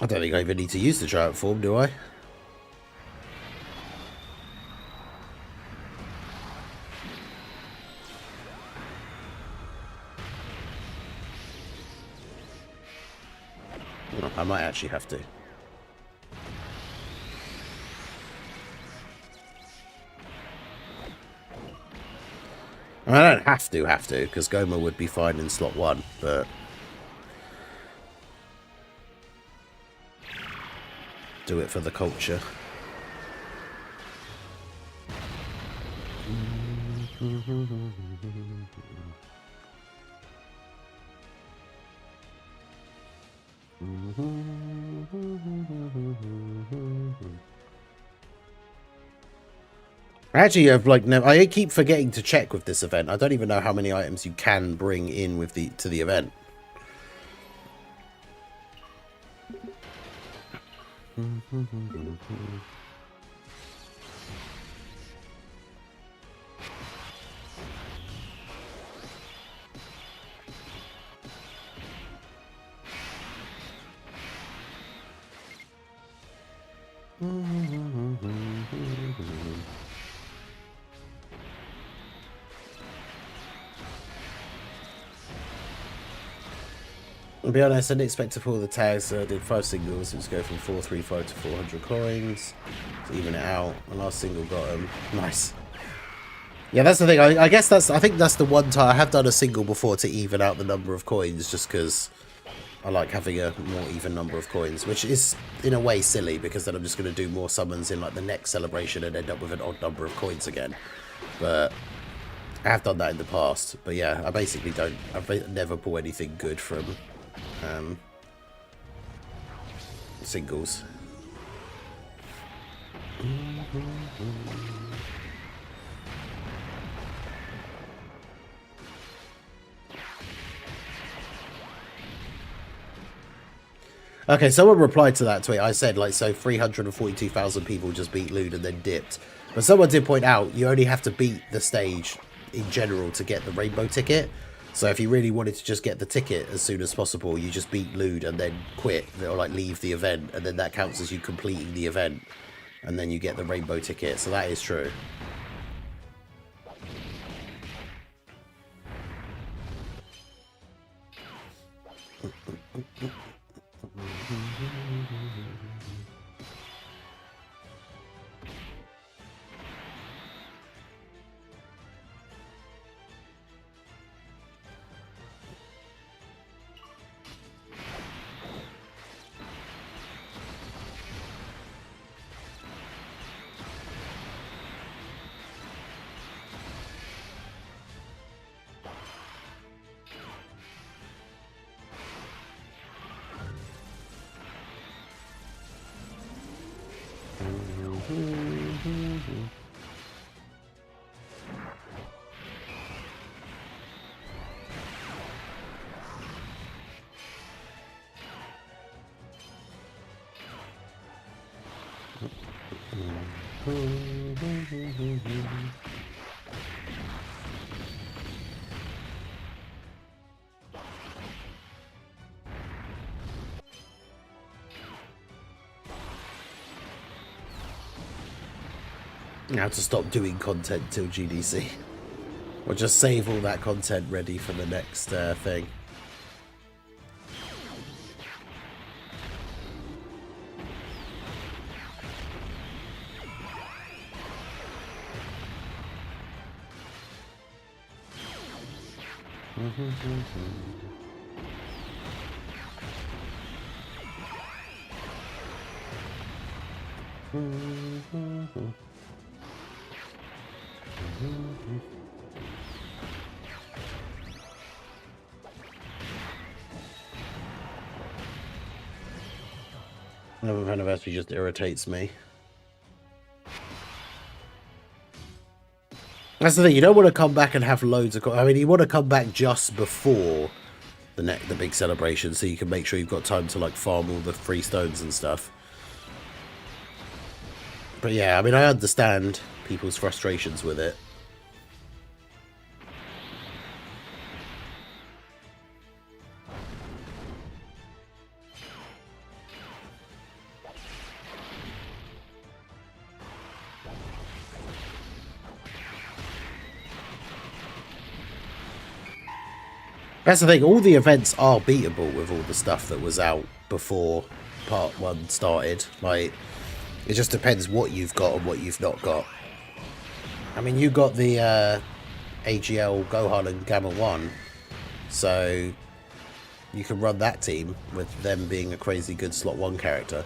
I don't think I even need to use the giant form, do I? No, I might actually have to. I mean, I don't have to, because Goma would be fine in slot 1, but... do it for the culture. Actually, I've like never. I keep forgetting to check with this event. I don't even know how many items you can bring in with to the event. To be honest, I didn't expect to pull the tags, so I did 5 singles. It was go from 435 to 400 coins to even it out. My last single got him. Nice. Yeah, that's the thing. I guess I think that's the one time I have done a single before to even out the number of coins, just because I like having a more even number of coins, which is in a way silly because then I'm just going to do more summons in like the next celebration and end up with an odd number of coins again. But I have done that in the past. But yeah, I basically don't. I've never pulled anything good from singles. Okay, someone replied to that tweet. I said, like, so 342,000 people just beat Lude and then dipped. But someone did point out, you only have to beat the stage in general to get the rainbow ticket. So if you really wanted to just get the ticket as soon as possible, you just beat Lude and then quit, or like leave the event, and then that counts as you completing the event, and then you get the rainbow ticket. So that is true. Now to stop doing content till GDC. Or just save all that content ready for the next thing. Anniversary just irritates me. That's the thing, you don't want to come back and have loads of... I mean, you want to come back just before the big celebration, so you can make sure you've got time to like farm all the free stones and stuff. But yeah, I mean, I understand people's frustrations with it. That's the thing, all the events are beatable with all the stuff that was out before part 1 started. Like, it just depends what you've got and what you've not got. I mean, you got the AGL, Gohan and Gamma 1, so you can run that team with them being a crazy good slot 1 character.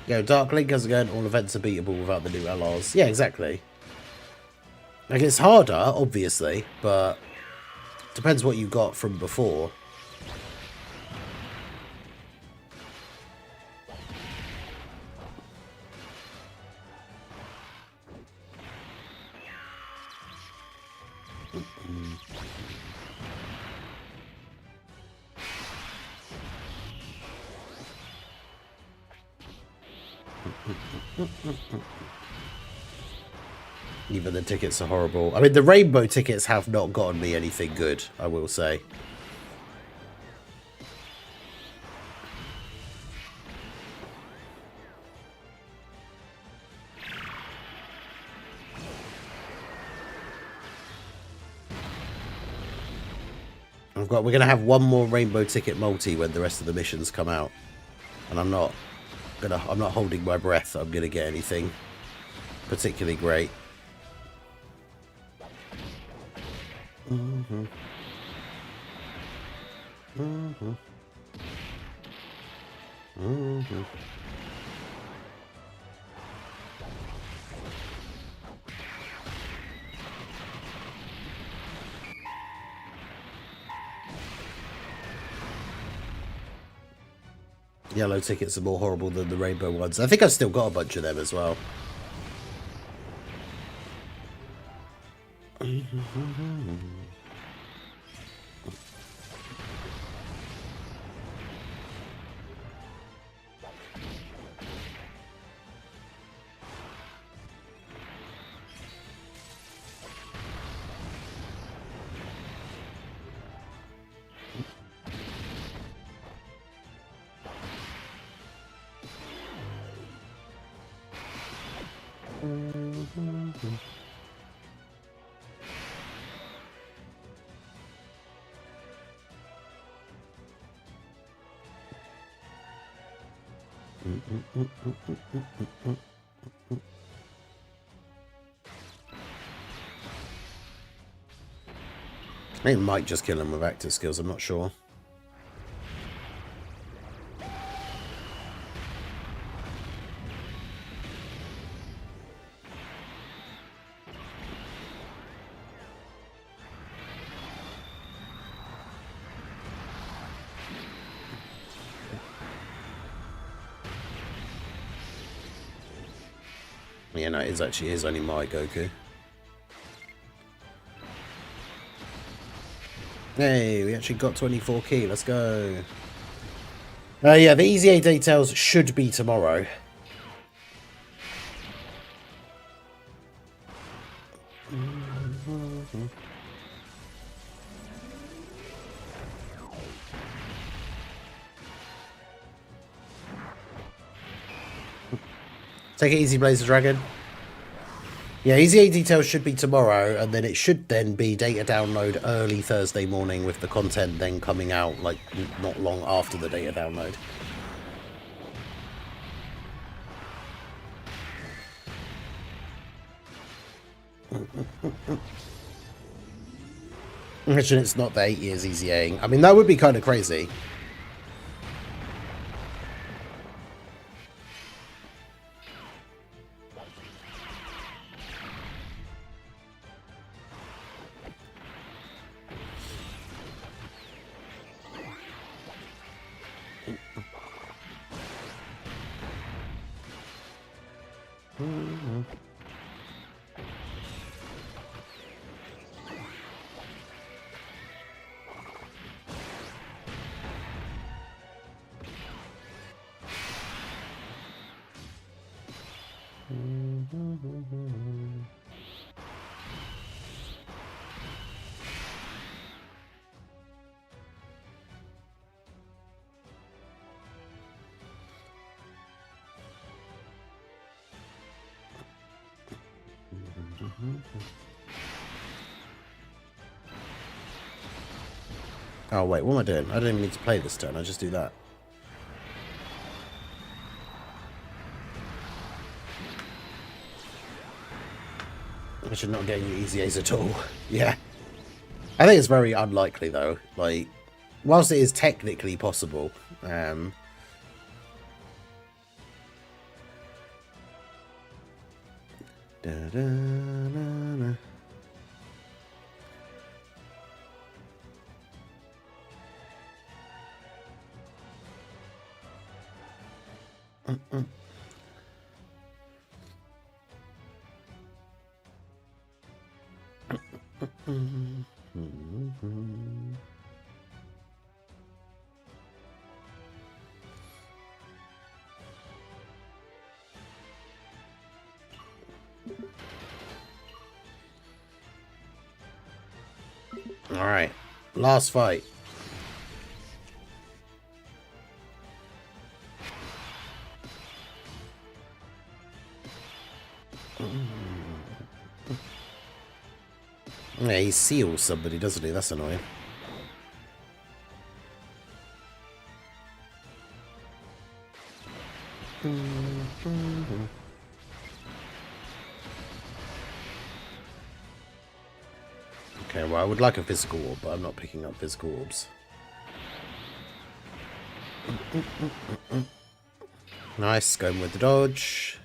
You know, Dark Link has again, all events are beatable without the new LRs. Yeah, exactly. Like, it's harder, obviously, but depends what you got from before. Even the tickets are horrible. I mean, the rainbow tickets have not gotten me anything good, I will say. We're going to have one more rainbow ticket multi when the rest of the missions come out. And I'm not holding my breath I'm going to get anything particularly great. Yellow tickets are more horrible than the rainbow ones. I think I've still got a bunch of them as well. I think it might just kill him with active skills, I'm not sure. Yeah, no, it is actually his only my Goku. Hey, we actually got 24 key. Let's go. Yeah, the EZA details should be tomorrow. Take it easy, Blazer Dragon. Yeah, EZA details should be tomorrow, and then it should then be data download early Thursday morning with the content then coming out, like, not long after the data download. Imagine it's not the 8 years EZAing. I mean, that would be kind of crazy. Oh, wait, what am I doing? I don't even need to play this turn. I just do that. I should not get you EZAs at all. Yeah. I think it's very unlikely, though. Like, whilst it is technically possible, da -da -da -da. Alright. Last fight. Yeah, he seals somebody, doesn't he? That's annoying. Okay, well, I would like a physical orb, but I'm not picking up physical orbs. Nice, going with the dodge.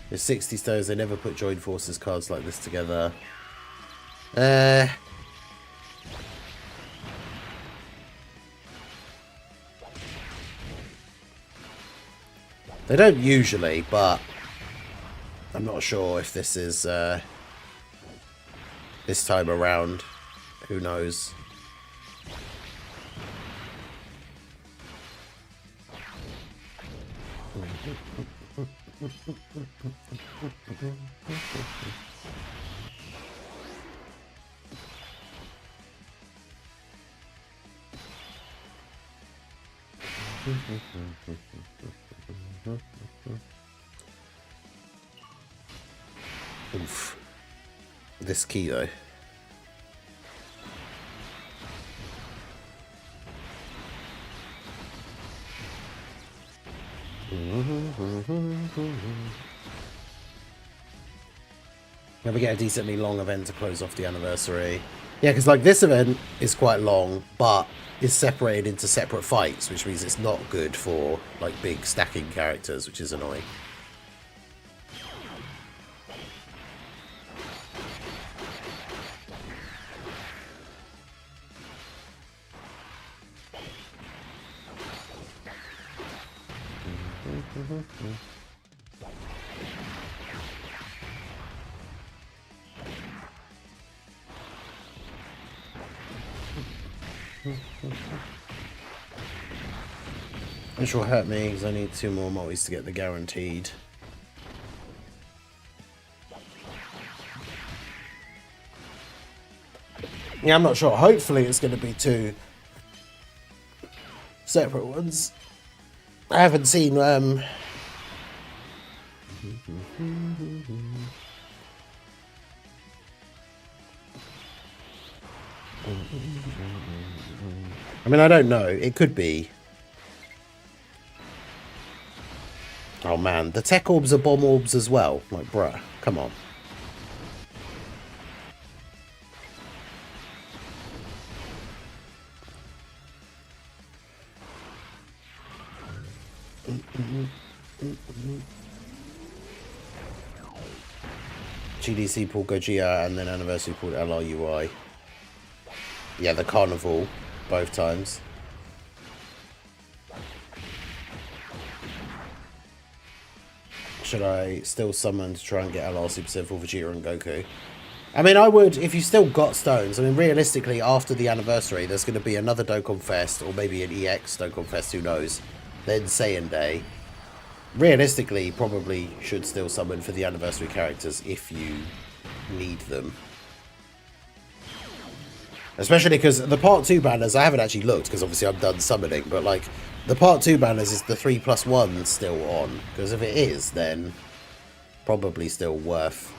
The 60 stones, they never put joint forces cards like this together. They don't usually, but I'm not sure if this is this time around. Who knows? Oof. This key though. Now we get a decently long event to close off the anniversary. Yeah, because like this event is quite long, but is separated into separate fights, which means it's not good for like big stacking characters, which is annoying. Which will hurt me because I need 2 more multis to get the guaranteed. Yeah, I'm not sure. Hopefully it's going to be 2 separate ones. I haven't seen I mean, I don't know. It could be. Oh man, the tech orbs are bomb orbs as well. Like, bruh, come on. GDC pulled Gojira and then Anniversary pulled LRUI. Yeah, the Carnival, both times. Should I still summon to try and get LR Super Set for Vegeta and Goku? I mean, I would, if you still got stones. I mean, realistically, after the anniversary, there's going to be another Dokkan Fest, or maybe an EX Dokkan Fest, who knows. Then Saiyan Day. Realistically, probably should still summon for the anniversary characters if you need them. Especially because the Part 2 banners, I haven't actually looked, because obviously I'm done summoning, but like, the Part 2 banners, is the 3+1 still on? Because if it is, then probably still worth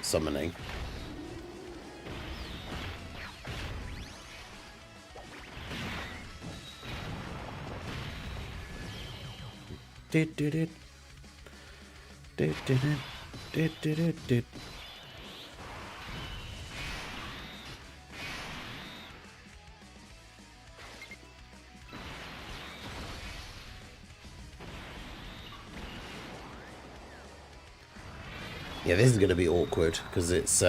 summoning. Did. Yeah, this is going to be awkward because it's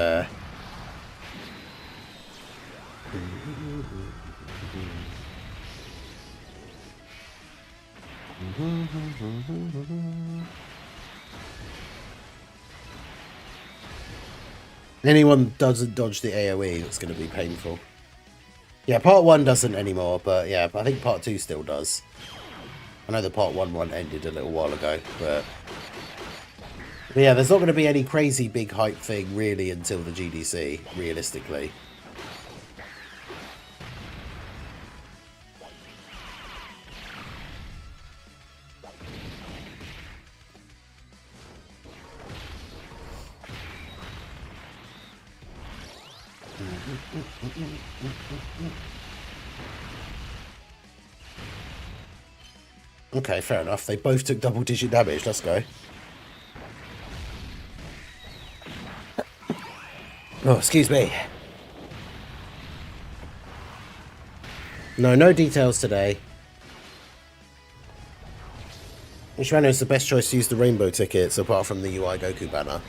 Anyone doesn't dodge the AoE, it's going to be painful. Yeah, part 1 doesn't anymore, but yeah, I think part 2 still does. I know the part 1 one ended a little while ago, but yeah, there's not going to be any crazy big hype thing really until the GDC, realistically. Okay, fair enough. They both took double-digit damage. Let's go. Oh, excuse me. No details today. Which banner is the best choice to use the rainbow tickets apart from the UI Goku banner?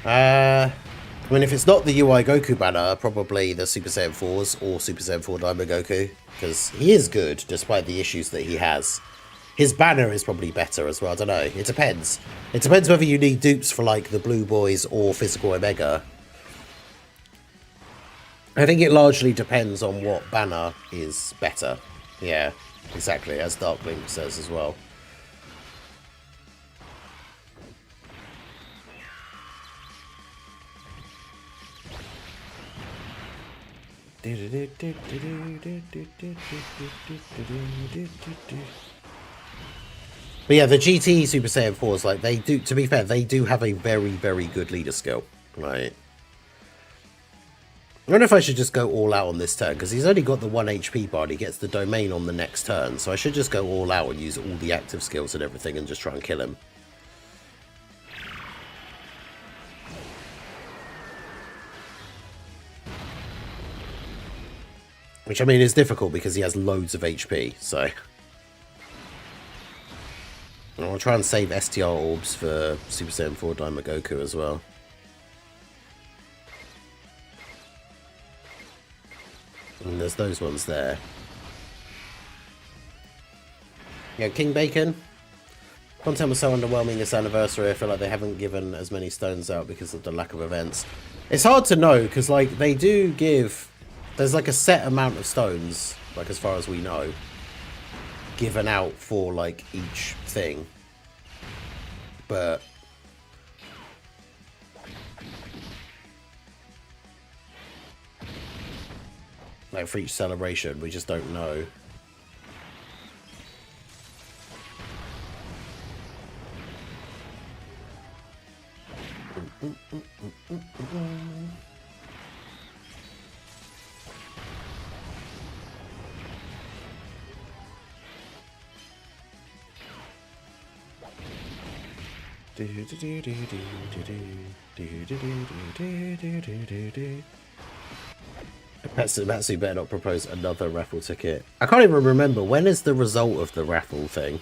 I mean, if it's not the UI Goku banner, probably the Super Saiyan 4s or Super Saiyan 4 Daima Goku, because he is good despite the issues that he has. His banner is probably better as well. I don't know. It depends. It depends whether you need dupes for like the Blue Boys or Physical Omega. I think it largely depends on what banner is better. Yeah, exactly, as Darkwing says as well. But yeah, the GT Super Saiyan 4s, like, they do, to be fair, they do have a very, very good leader skill. Right. I don't know if I should just go all out on this turn, because he's only got the 1 HP bar and he gets the domain on the next turn, so I should just go all out and use all the active skills and everything and just try and kill him. Which, I mean, is difficult because he has loads of HP, so... I'll try and save STR orbs for Super Saiyan 4 Daima Goku as well. And there's those ones there. Yeah, King Bacon. Content was so underwhelming this anniversary, I feel like they haven't given as many stones out because of the lack of events. It's hard to know, because like they do give... There's like a set amount of stones, like as far as we know, given out for like each thing. But... like for each celebration, we just don't know. Matsu better not propose another raffle ticket. I can't even remember. When is the result of the raffle thing?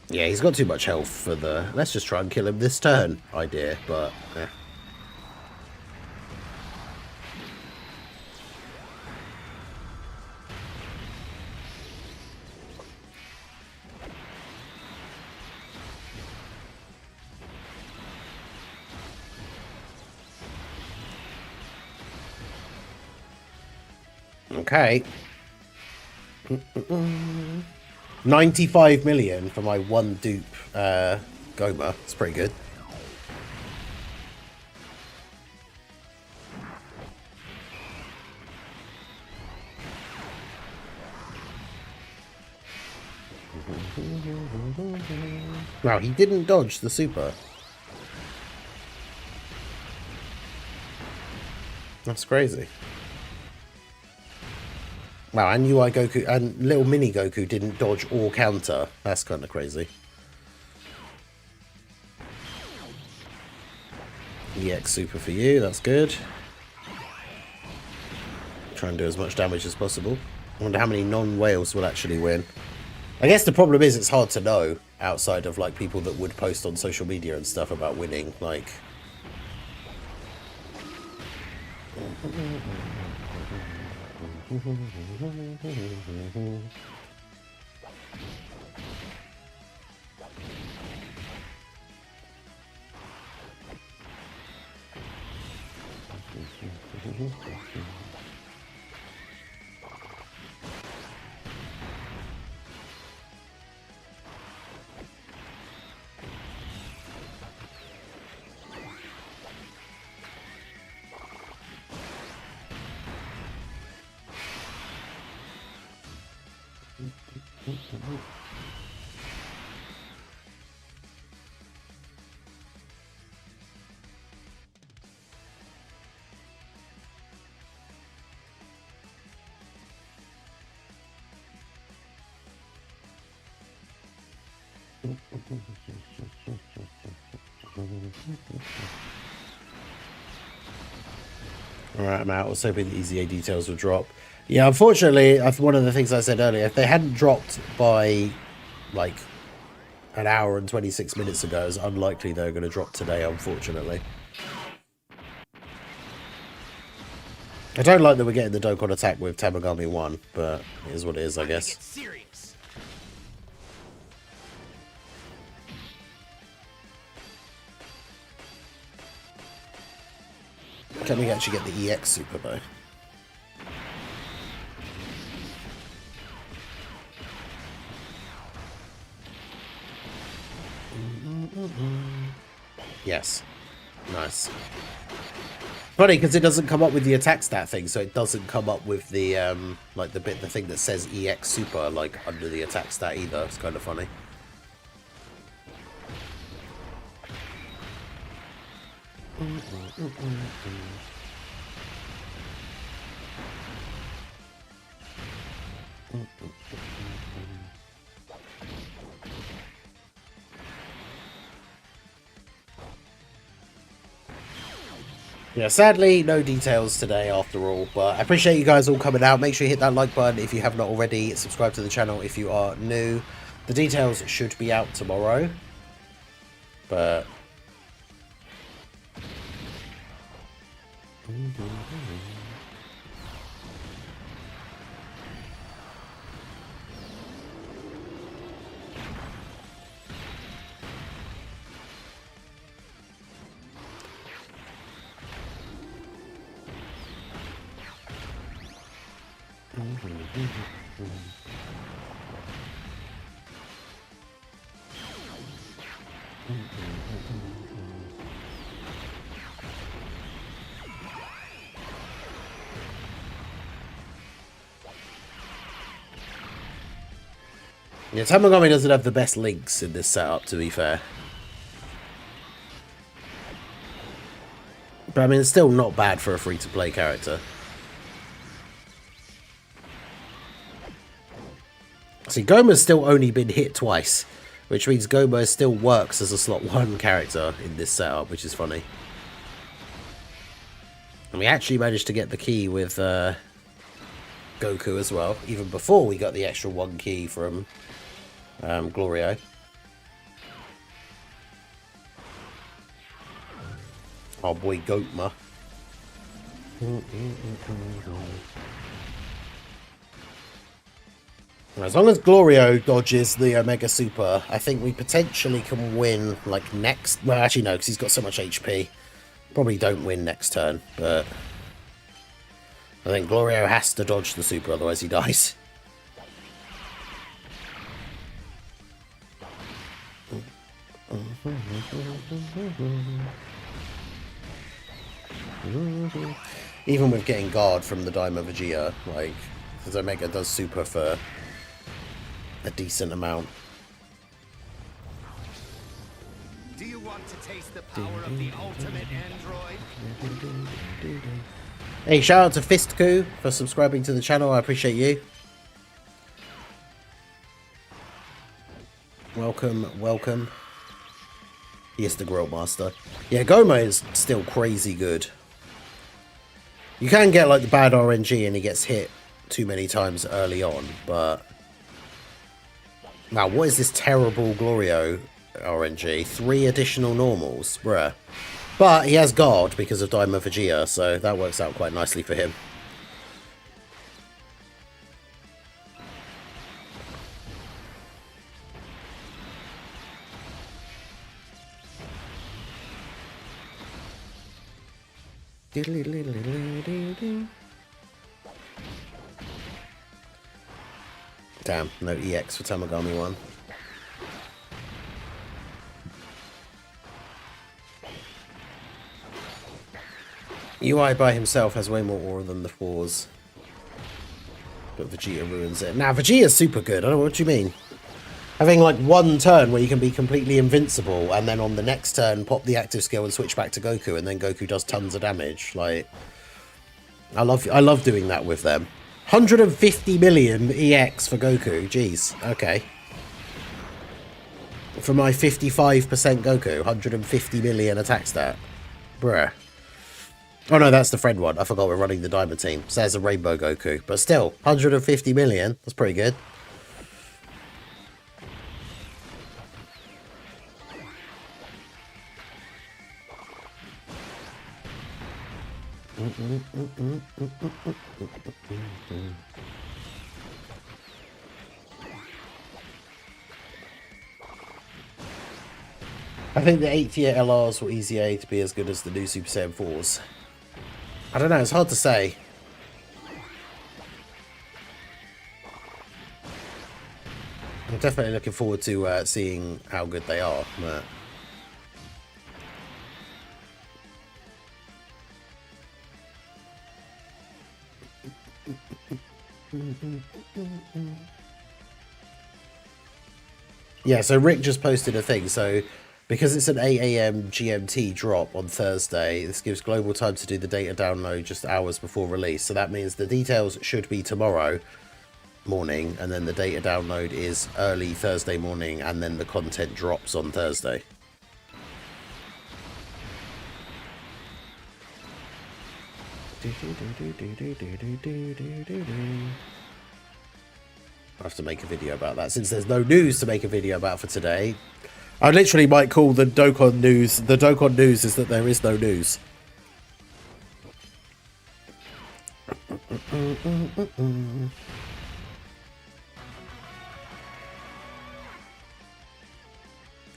Yeah, he's got too much health for the let's just try and kill him this turn idea, but yeah. Okay. 95 million for my one dupe Goma. It's pretty good. Wow, he didn't dodge the super. That's crazy. Wow, and UI Goku and little mini Goku didn't dodge or counter. That's kind of crazy. EX super for you, that's good. Try and do as much damage as possible. I wonder how many non-whales will actually win. I guess the problem is it's hard to know outside of like people that would post on social media and stuff about winning. Like, alright, I'm out. I was hoping the EZA details would drop. Yeah, unfortunately, one of the things I said earlier, if they hadn't dropped by like an hour and 26 minutes ago, it's unlikely they're going to drop today, unfortunately. I don't like that we're getting the Dokkan attack with Tamagami 1, but it is what it is, I guess. Serious. Can we actually get the EX Super, though? Yes. Nice. Funny, because it doesn't come up with the attack stat thing, so it doesn't come up with the, like, the thing that says EX Super, like, under the attack stat either. It's kind of funny. Yeah, sadly, no details today after all, but I appreciate you guys all coming out. Make sure you hit that like button if you have not already. Subscribe to the channel if you are new. The details should be out tomorrow, but... yeah, Tamagami doesn't have the best links in this setup, to be fair. But I mean, it's still not bad for a free-to-play character. See, Goma's still only been hit twice, which means Goma still works as a slot 1 character in this setup, which is funny. And we actually managed to get the key with Goku as well, even before we got the extra 1 key from Glorio. Our boy Gotma. As long as Glorio dodges the Omega Super, I think we potentially can win, like, next... Well, actually, no, because he's got so much HP. Probably don't win next turn, but... I think Glorio has to dodge the Super, otherwise he dies. Even with getting guard from the Daima Vegeta, like, because Omega does Super for a decent amount. Do you want to taste the power of the ultimate android? Hey, shout out to Fistku for subscribing to the channel. I appreciate you. Welcome, welcome. He is the Grill Master. Yeah, Goma is still crazy good. You can get like the bad RNG and he gets hit too many times early on, but Wow, what is this terrible Glorio RNG? 3 additional normals, bruh. But he has guard because of Daima Vegeta, so that works out quite nicely for him. Damn, no EX for Tamagami 1. UI by himself has way more aura than the 4s. But Vegeta ruins it. Now, Vegeta's super good. I don't know what you mean. Having like one turn where you can be completely invincible and then on the next turn pop the active skill and switch back to Goku and then Goku does tons of damage. Like, I love doing that with them. 150 million EX for Goku. Jeez. Okay. For my 55% Goku, 150 million attack stat. Bruh. Oh no, that's the friend one. I forgot we're running the Diamond team. So there's a Rainbow Goku. But still, 150 million. That's pretty good. I think the 8th year LRs will EZA to be as good as the new Super Saiyan 4s. I don't know, it's hard to say. I'm definitely looking forward to seeing how good they are. But... yeah, so Rick just posted a thing. So because it's an 8 AM GMT drop on Thursday, this gives global time to do the data download just hours before release. So that means the details should be tomorrow morning, and then the data download is early Thursday morning, and then the content drops on Thursday. I have to make a video about that since there's no news to make a video about for today. I literally might call the Dokkan news. The Dokkan news is that there is no news.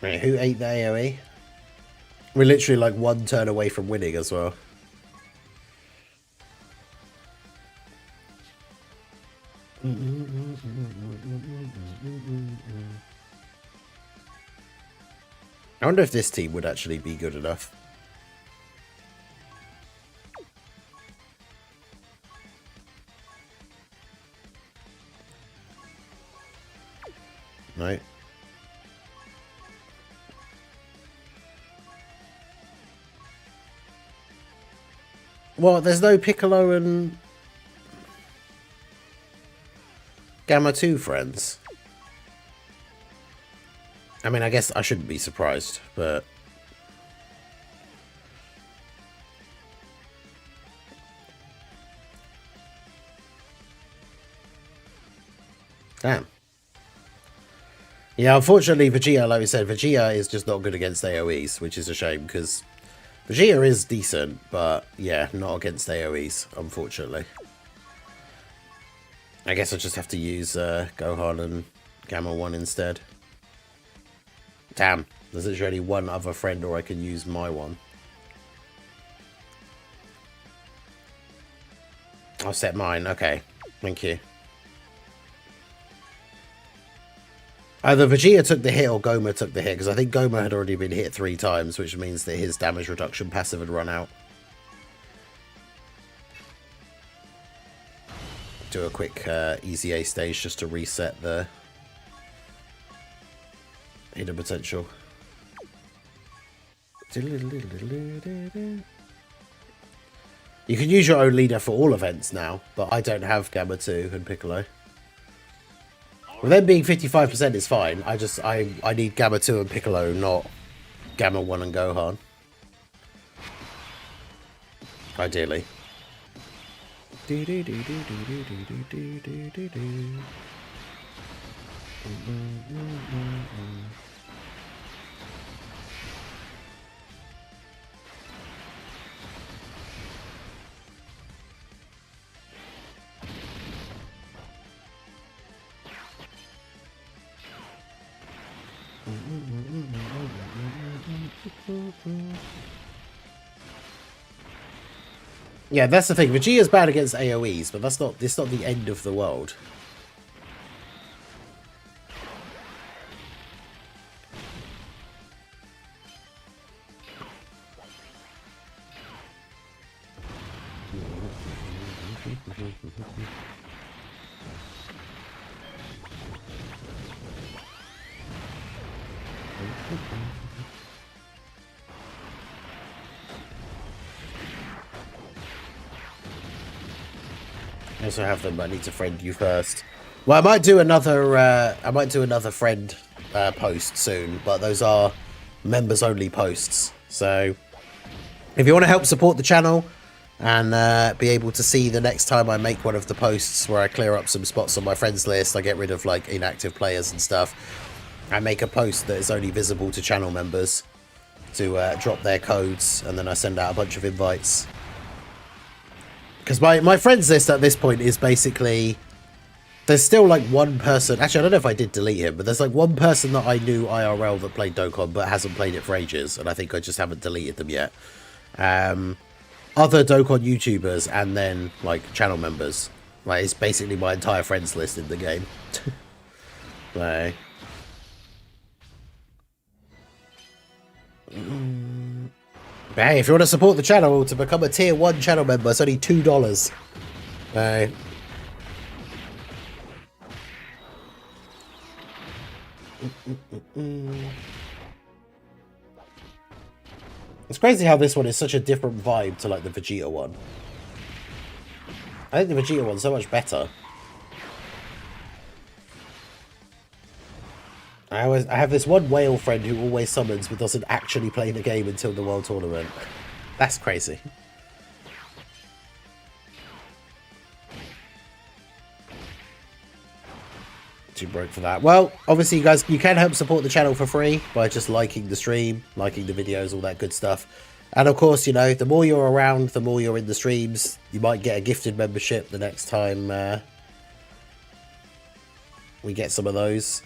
Right, who ate the AoE? We're literally like one turn away from winning as well. I wonder if this team would actually be good enough. No. Well, there's no Piccolo and Gamma 2 friends. I mean, I guess I shouldn't be surprised, but... damn. Yeah, unfortunately, Vegeta, like we said, Vegeta is just not good against AoEs, which is a shame, because Vegeta is decent, but yeah, not against AoEs, unfortunately. I guess I just have to use Gohan and Gamma 1 instead. Damn, there's literally only one other friend, or I can use my one. I'll set mine, okay. Thank you. Either Vegeta took the hit or Goma took the hit, because I think Goma had already been hit 3 times, which means that his damage reduction passive had run out. Do a quick EZA stage just to reset the hidden potential. You can use your own leader for all events now, but I don't have Gamma 2 and Piccolo. With them being 55% is fine. I need Gamma 2 and Piccolo, not Gamma 1 and Gohan. Ideally. Yeah, that's the thing. Vegeta's bad against AoEs, but it's not the end of the world. I also have them. I need to friend you first. Well, I might do another. I might do another friend post soon, but those are members only posts. So, if you want to help support the channel and be able to see the next time I make one of the posts where I clear up some spots on my friends list, I get rid of like inactive players and stuff. I make a post that is only visible to channel members to drop their codes, and then I send out a bunch of invites. Because my friends list at this point is basically... There's still like one person... Actually, I don't know if I did delete him, but there's like one person that I knew IRL that played Dokkan but hasn't played it for ages, and I think I just haven't deleted them yet. Other Dokkan YouTubers, and then like channel members. Like, it's basically my entire friends list in the game. Like... But hey, if you want to support the channel, to become a tier 1 channel member, it's only $2. It's crazy how this one is such a different vibe to like the Vegeta one. I think the Vegeta one's so much better. I have this one whale friend who always summons but doesn't actually play the game until the World Tournament. That's crazy. Too broke for that. Well, obviously you guys, you can help support the channel for free by just liking the stream, liking the videos, all that good stuff. And of course, you know, the more you're around, the more you're in the streams, you might get a gifted membership the next time we get some of those.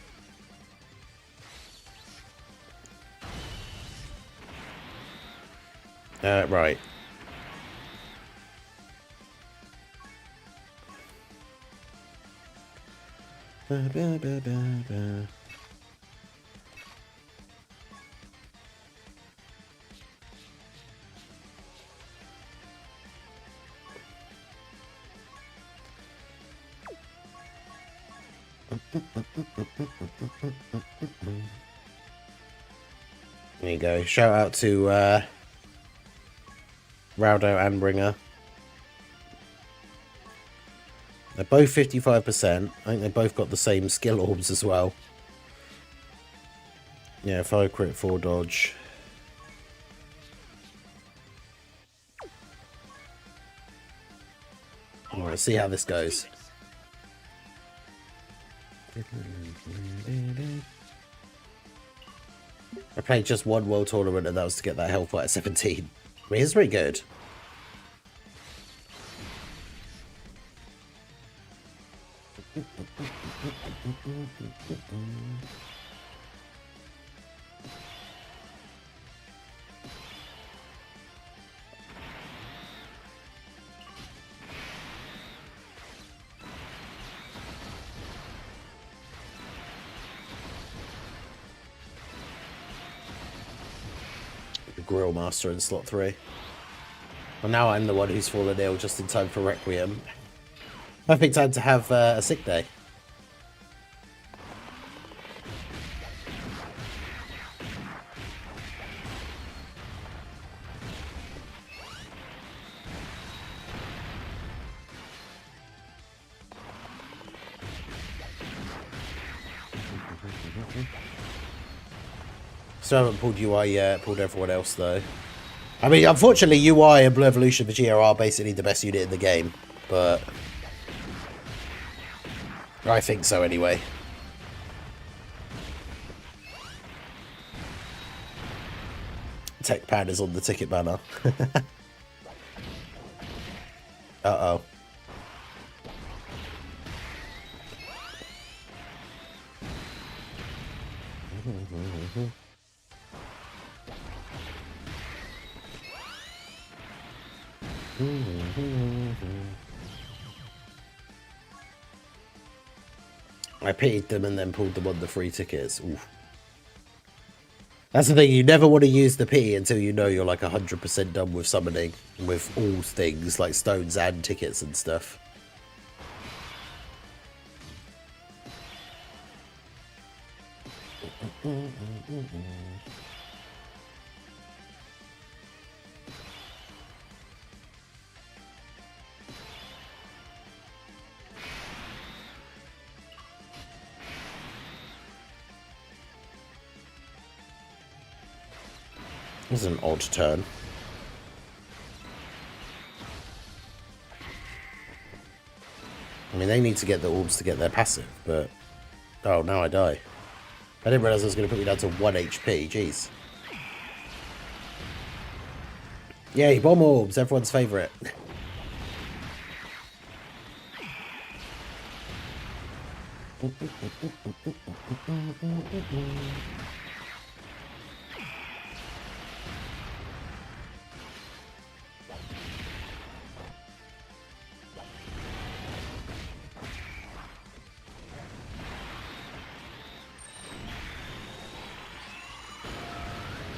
Right. There you go. Shout out to Raudo and Bringer. They're both 55%. I think they both got the same skill orbs as well. Yeah, 5 crit, 4 dodge. Alright, see how this goes. I played just one World Tournament and that was to get that health point at 17. I mean, it's pretty good. Grill Master in slot 3. Well, now I'm the one who's fallen ill just in time for Requiem. Perfect time to have a sick day. Still haven't pulled UI yet, pulled everyone else though. I mean, unfortunately UI and Blue Evolution Vegeta are basically the best unit in the game, but I think so anyway. Tech pad is on the ticket banner. Uh-oh. I pitied them and then pulled them on the free tickets. Oof. That's the thing, you never want to use the pity until you know you're like 100% done with summoning with all things like stones and tickets and stuff. This is an odd turn. I mean, they need to get the orbs to get their passive, but... Oh, now I die. I didn't realise I was going to put me down to 1 HP, jeez. Yay, bomb orbs, everyone's favourite.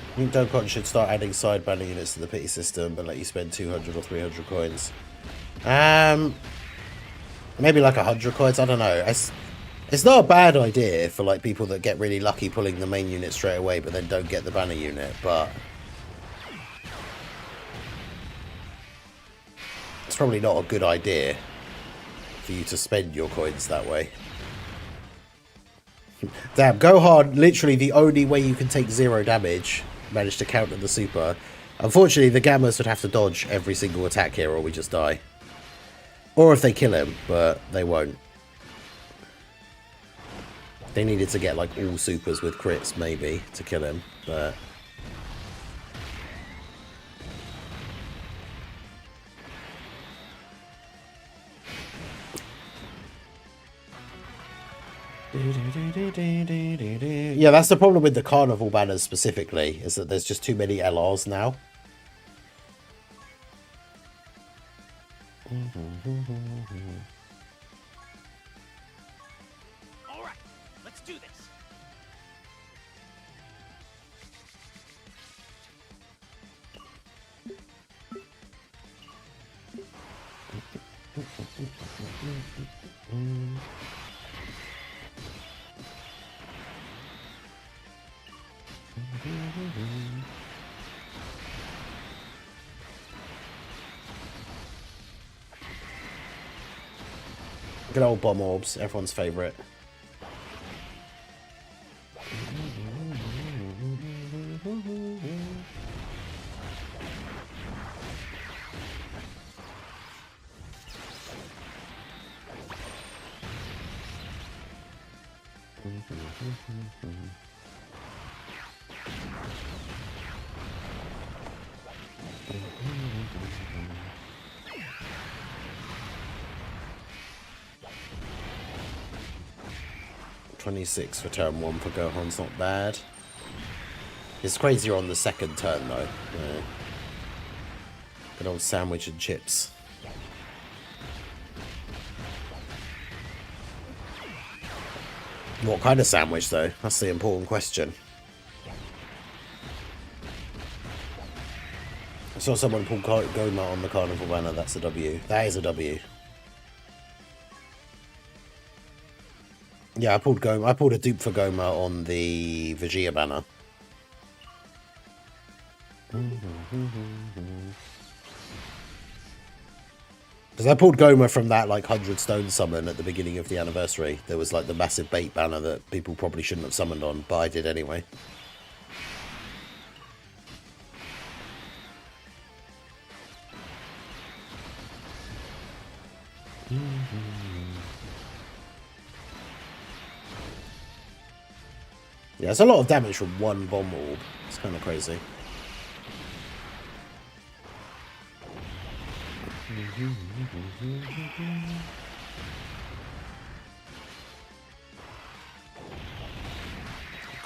I think Dokkan should start adding side banner units to the pity system, but let you spend 200 or 300 coins. Maybe like 100 coins, I don't know. It's not a bad idea for like people that get really lucky pulling the main unit straight away, but then don't get the banner unit, but... It's probably not a good idea for you to spend your coins that way. Damn, Gohan, literally the only way you can take 0 damage, managed to counter the super. Unfortunately, the Gammas would have to dodge every single attack here or we just die. Or if they kill him, but they won't. They needed to get like all supers with crits maybe to kill him, but... Yeah, that's the problem with the carnival banners specifically, is that there's just too many LRs now. All right, let's do this. Good old bomb orbs, everyone's favourite. $26 for turn 1 for Gohan's not bad. It's crazier on the second turn though. Yeah. Good old sandwich and chips. What kind of sandwich though? That's the important question. I saw someone pull Goma on the carnival banner. That's a W. That is a W. Yeah, I pulled Goma. I pulled a dupe for Goma on the Vegeta banner. Because I pulled Goma from that like 100 stone summon at the beginning of the anniversary. There was like the massive bait banner that people probably shouldn't have summoned on, but I did anyway. Yeah, it's a lot of damage from one bomb orb. It's kind of crazy.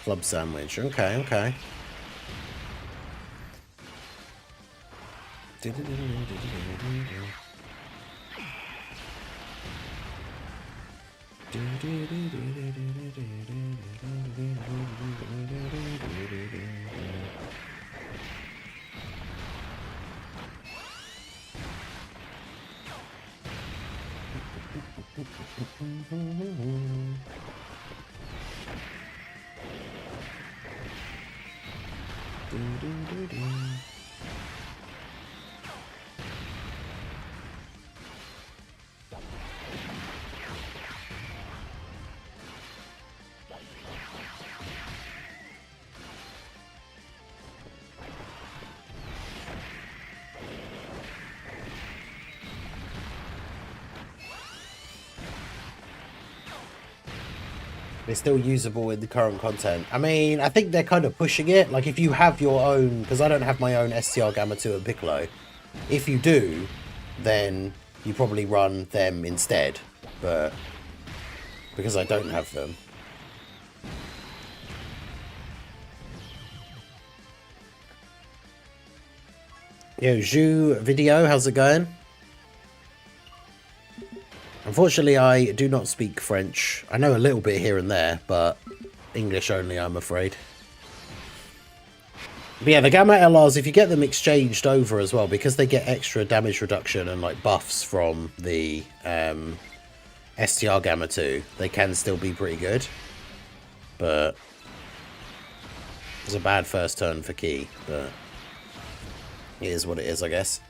Club sandwich. Okay, okay. It's still usable in the current content. I mean, I think they're kind of pushing it. Like, if you have your own... Because I don't have my own STR Gamma 2 and Piccolo. If you do, then you probably run them instead. But... because I don't have them. Yo, Zhu Video, how's it going? Unfortunately, I do not speak French. I know a little bit here and there, but English only, I'm afraid. But yeah, the Gamma LRs, if you get them exchanged over as well, because they get extra damage reduction and like buffs from the STR Gamma 2, they can still be pretty good. But it's a bad first turn for Key, but it is what it is, I guess.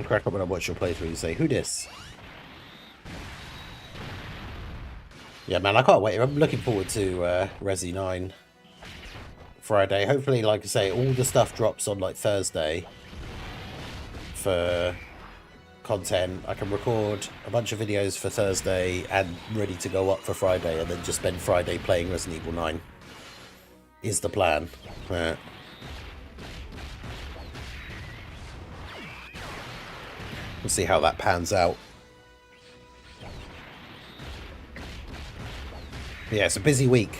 Crack up when I watch your playthrough and say, who dis? Yeah, man, I can't wait. I'm looking forward to Resi 9 Friday. Hopefully, like I say, all the stuff drops on like Thursday for content. I can record a bunch of videos for Thursday and ready to go up for Friday, and then just spend Friday playing Resident Evil 9 is the plan. We'll see how that pans out. Yeah, it's a busy week.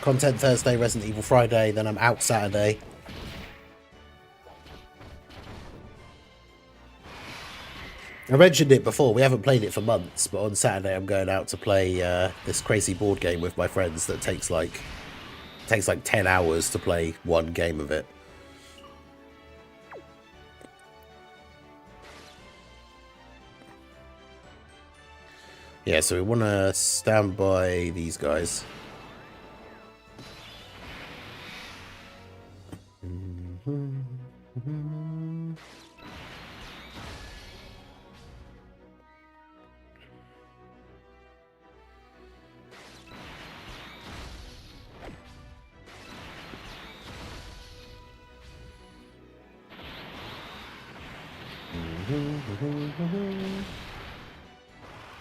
Content Thursday, Resident Evil Friday, then I'm out Saturday. I mentioned it before, we haven't played it for months, but on Saturday I'm going out to play this crazy board game with my friends that takes like 10 hours to play one game of it. Yeah, so we want to stand by these guys.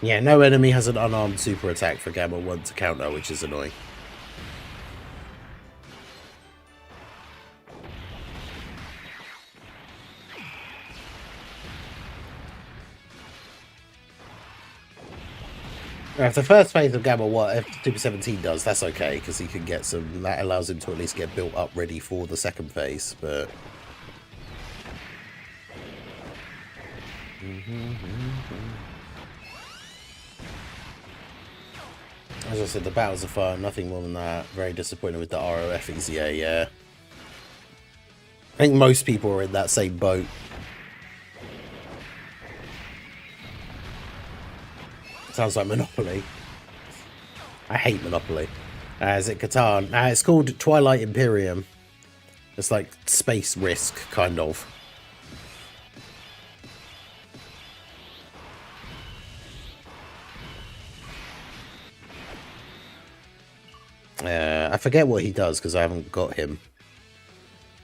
Yeah, no enemy has an unarmed super attack for Gamma 1 to counter, which is annoying. If the first phase of Gamma 1, if Super 17 does, that's okay, because he can get some... That allows him to at least get built up ready for the second phase, but... As I said, the battles are fun, nothing more than that. Very disappointed with the ROF EZA, yeah. I think most people are in that same boat. Sounds like Monopoly. I hate Monopoly. Is it Catan? It's called Twilight Imperium. It's like space Risk, kind of. I forget what he does because I haven't got him.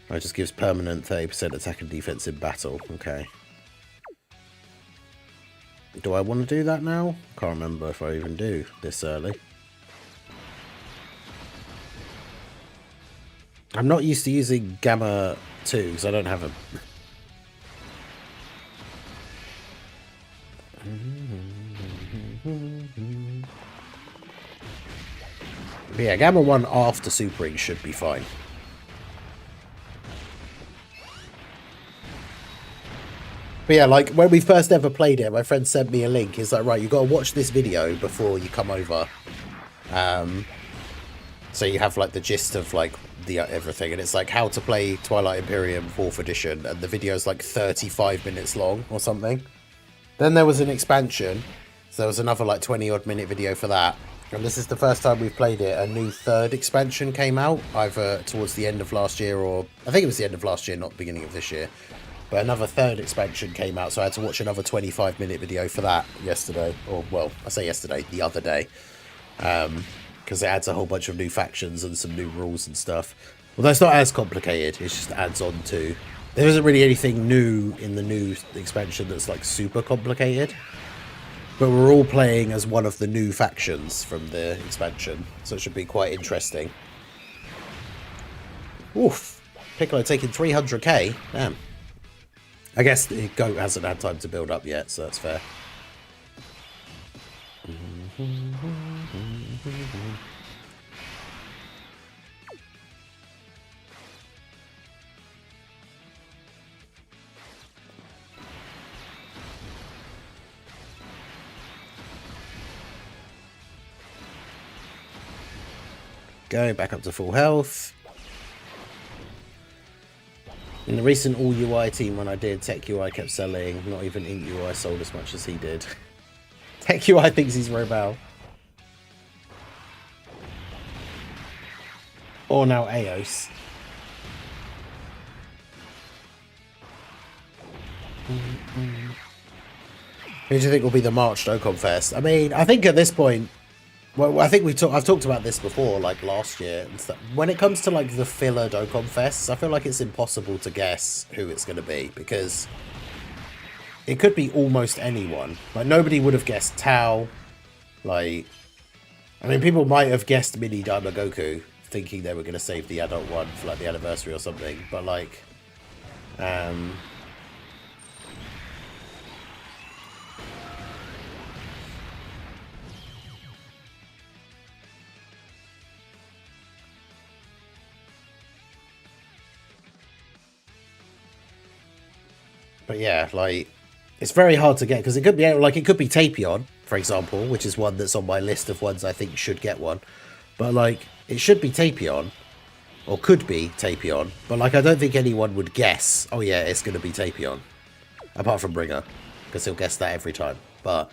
It just gives permanent 30% attack and defense in battle. Okay. Do I want to do that now? Can't remember if I even do this early. I'm not used to using Gamma 2 because I don't have a... But yeah, Gamma 1 after supering should be fine. But yeah, like, when we first ever played it, my friend sent me a link. He's like, right, you got to watch this video before you come over. So you have, like, the gist of, like, the everything. And it's, like, how to play Twilight Imperium 4th edition. And the video's, like, 35 minutes long or something. Then there was an expansion. So there was another, like, 20-odd minute video for that. And this is the first time we've played it. A new 3rd expansion came out, either towards the end of last year or... I think it was the end of last year, not the beginning of this year. But another 3rd expansion came out, so I had to watch another 25-minute video for that yesterday. Or, well, I say yesterday, the other day. Because it adds a whole bunch of new factions and some new rules and stuff. Although it's not as complicated, it just adds on to... There isn't really anything new in the new expansion that's, like, super complicated. But we're all playing as one of the new factions from the expansion, so it should be quite interesting. Oof. Piccolo taking 300k? Damn. I guess the goat hasn't had time to build up yet, so that's fair. Going back up to full health. In the recent all UI team when I did, Tech UI kept selling. Not even Ink UI sold as much as he did. Tech UI thinks he's Robal. Or now Aos. Who do you think will be the March Dokkan Fest? I mean, I think at this point... Well, I think I've talked about this before, like last year and stuff. When it comes to like the filler Dokkan Fests, I feel like it's impossible to guess who it's going to be because it could be almost anyone. Like nobody would have guessed Tao. Like, I mean, people might have guessed Mini Daima Goku, thinking they were going to save the adult one for like the anniversary or something. But like, but yeah, like, it's very hard to get, because it could be, like, it could be Tapion, for example, which is one that's on my list of ones I think should get one. But, like, it should be Tapion, or could be Tapion, but, like, I don't think anyone would guess, oh yeah, it's going to be Tapion. Apart from Bringer, because he'll guess that every time. But,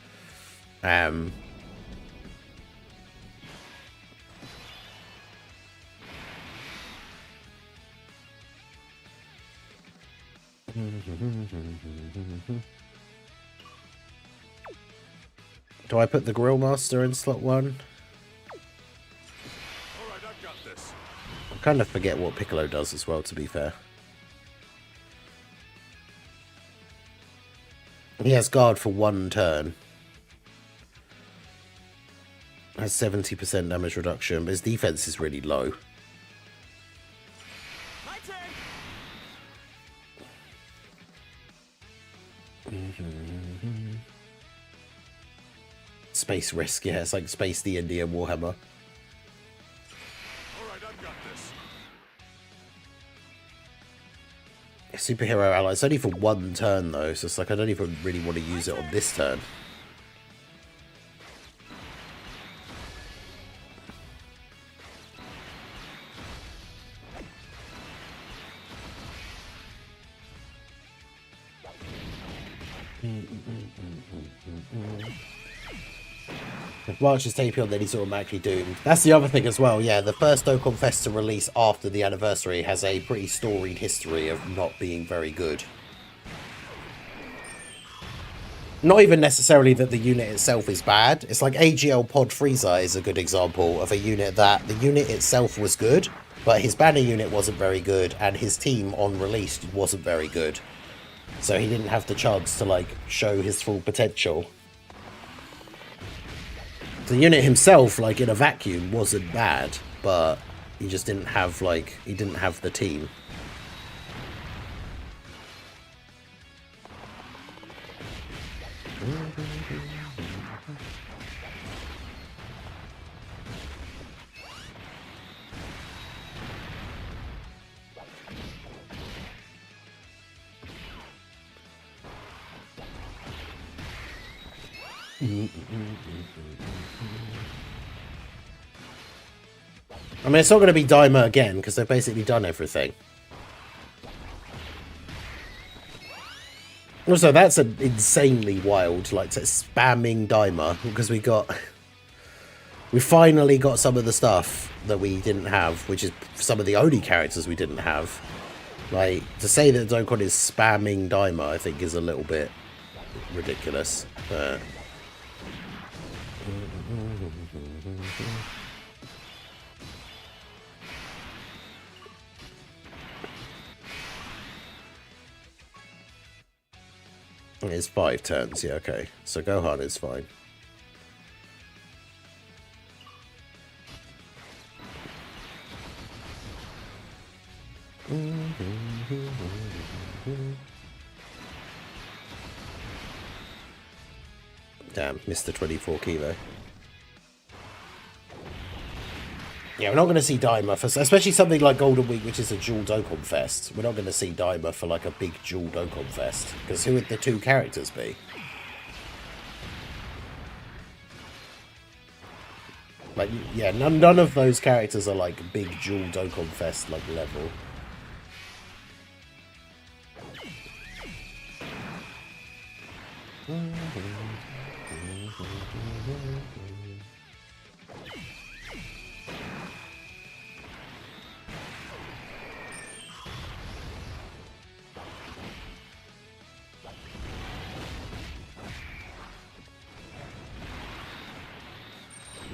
do I put the Grill Master in slot 1? Alright, I've got this. I kind of forget what Piccolo does as well, to be fair. He has guard for 1 turn. Has 70% damage reduction, but his defense is really low. My turn. Space Risk, yeah, it's like Space the Indian Warhammer. Alright, I've got this. Superhero ally, it's only for 1 turn though, so it's like I don't even really want to use it on this turn. If March is Tapion, then he's automatically doomed. That's the other thing as well, yeah, the first Dokkan Fest to release after the anniversary has a pretty storied history of not being very good. Not even necessarily that the unit itself is bad. It's like AGL Pod Frieza is a good example of a unit that the unit itself was good, But his banner unit wasn't very good, and his team on release wasn't very good. So he didn't have the chance to, like, show his full potential. The unit himself, like, in a vacuum, wasn't bad, but he just didn't have, like, he didn't have the team. I mean, it's not going to be Daima again, because they've basically done everything. Also, that's an insanely wild, like, spamming Daima, because we finally got some of the stuff that we didn't have, which is some of the only characters we didn't have. Like, to say that Dokkan is spamming Daima, I think, is a little bit ridiculous. But... It's 5 turns, yeah, okay. So Gohan is fine. Damn, missed the 24 kilo. Yeah, we're not going to see Daima for, especially something like Golden Week, which is a dual Dokkan Fest. We're not going to see Daima for like a big dual Dokkan Fest, because who would the two characters be? Like, yeah, none of those characters are like big dual Dokkan Fest like level.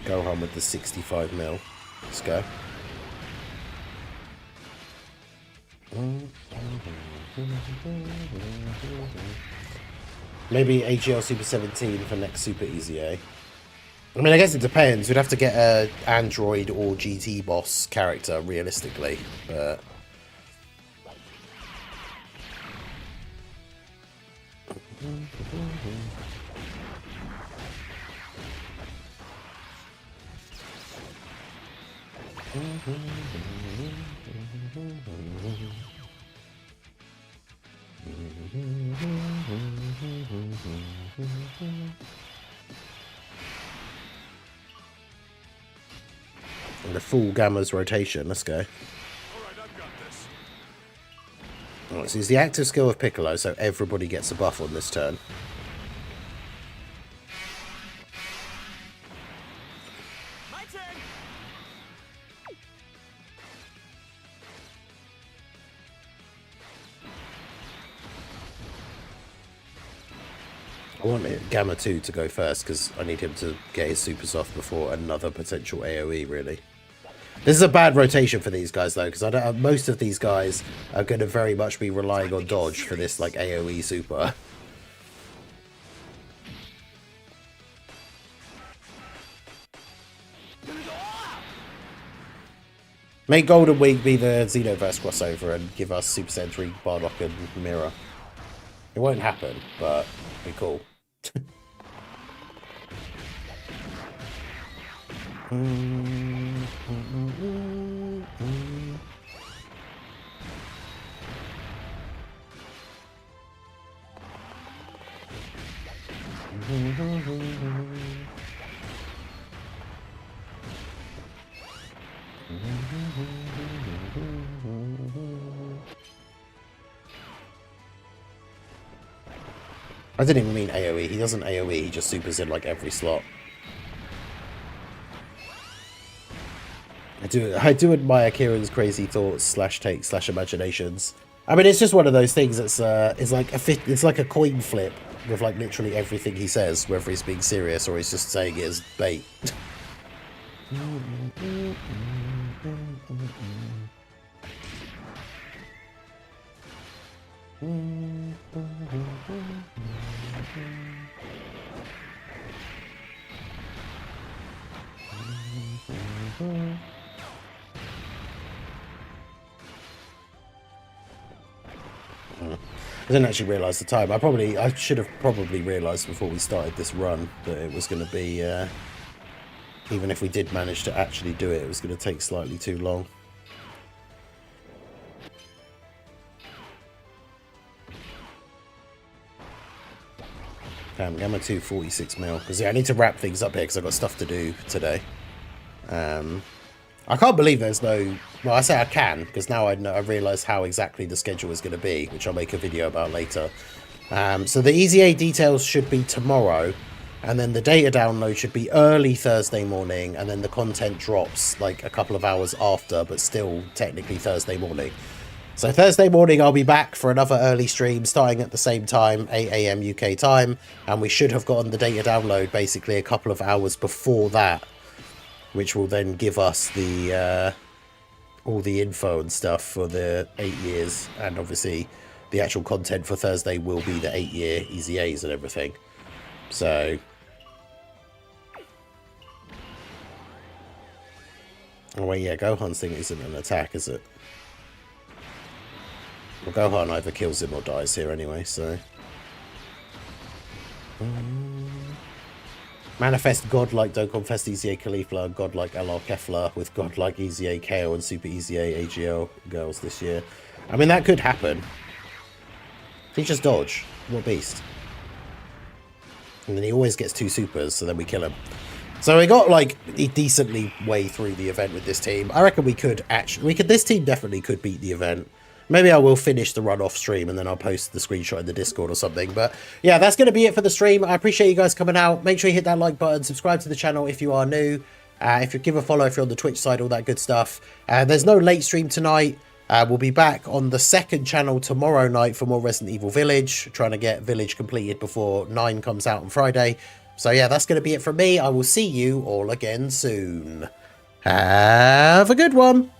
Gohan with the 65 mil. Let's go. Maybe AGL Super 17 for next Super EZA. I mean, I guess it depends. We'd have to get a Android or GT boss character, realistically. But... And the full Gamma's rotation. Let's go. Alright, so he's the active skill of Piccolo, so everybody gets a buff on this turn. My turn. I want Gamma 2 to go first, because I need him to get his supers off before another potential AoE, really. This is a bad rotation for these guys, though, because I don't. Most of these guys are going to very much be relying on dodge for this, like, AoE super. Make Golden Week be the Xenoverse crossover and give us Super Saiyan Bardock and Mirror. It won't happen, but it'd be cool. I didn't even mean AoE. He doesn't AoE, he just supers in like every slot. I do admire Kieran's crazy thoughts / takes / imaginations. I mean, it's just one of those things that's it's like a coin flip with like literally everything he says, whether he's being serious or he's just saying it as bait. I didn't actually realise the time. I should have probably realised before we started this run that it was going to be, even if we did manage to actually do it, it was going to take slightly too long. Damn, Gamma 2 46 mil. Because yeah, I need to wrap things up here because I've got stuff to do today. I can't believe there's no... Well, I say I can, because now I realise how exactly the schedule is going to be, which I'll make a video about later. So the EZA details should be tomorrow, and then the data download should be early Thursday morning, and then the content drops like a couple of hours after, but still technically Thursday morning. So Thursday morning I'll be back for another early stream, starting at the same time, 8 AM UK time, and we should have gotten the data download basically a couple of hours before that, which will then give us the all the info and stuff for the 8 years, and obviously the actual content for Thursday will be the 8-year EZAs and everything. So oh wait, yeah, Gohan's thing isn't an attack, is it? Well, Gohan either kills him or dies here anyway, so manifest godlike Dokkan Fest EZA Caulifla, godlike LR Kefla with godlike EZA KO and Super EZA AGL girls this year. I mean, that could happen. Teach dodge. What beast. And then he always gets 2 supers, so then we kill him. So we got like decently way through the event with this team. I reckon we could actually... This team definitely could beat the event. Maybe I will finish the run off stream and then I'll post the screenshot in the Discord or something. But yeah, that's going to be it for the stream. I appreciate you guys coming out. Make sure you hit that like button. Subscribe to the channel if you are new. If you give a follow if you're on the Twitch side, all that good stuff. There's no late stream tonight. We'll be back on the second channel tomorrow night for more Resident Evil Village. Trying to get Village completed before 9 comes out on Friday. So yeah, that's going to be it from me. I will see you all again soon. Have a good one.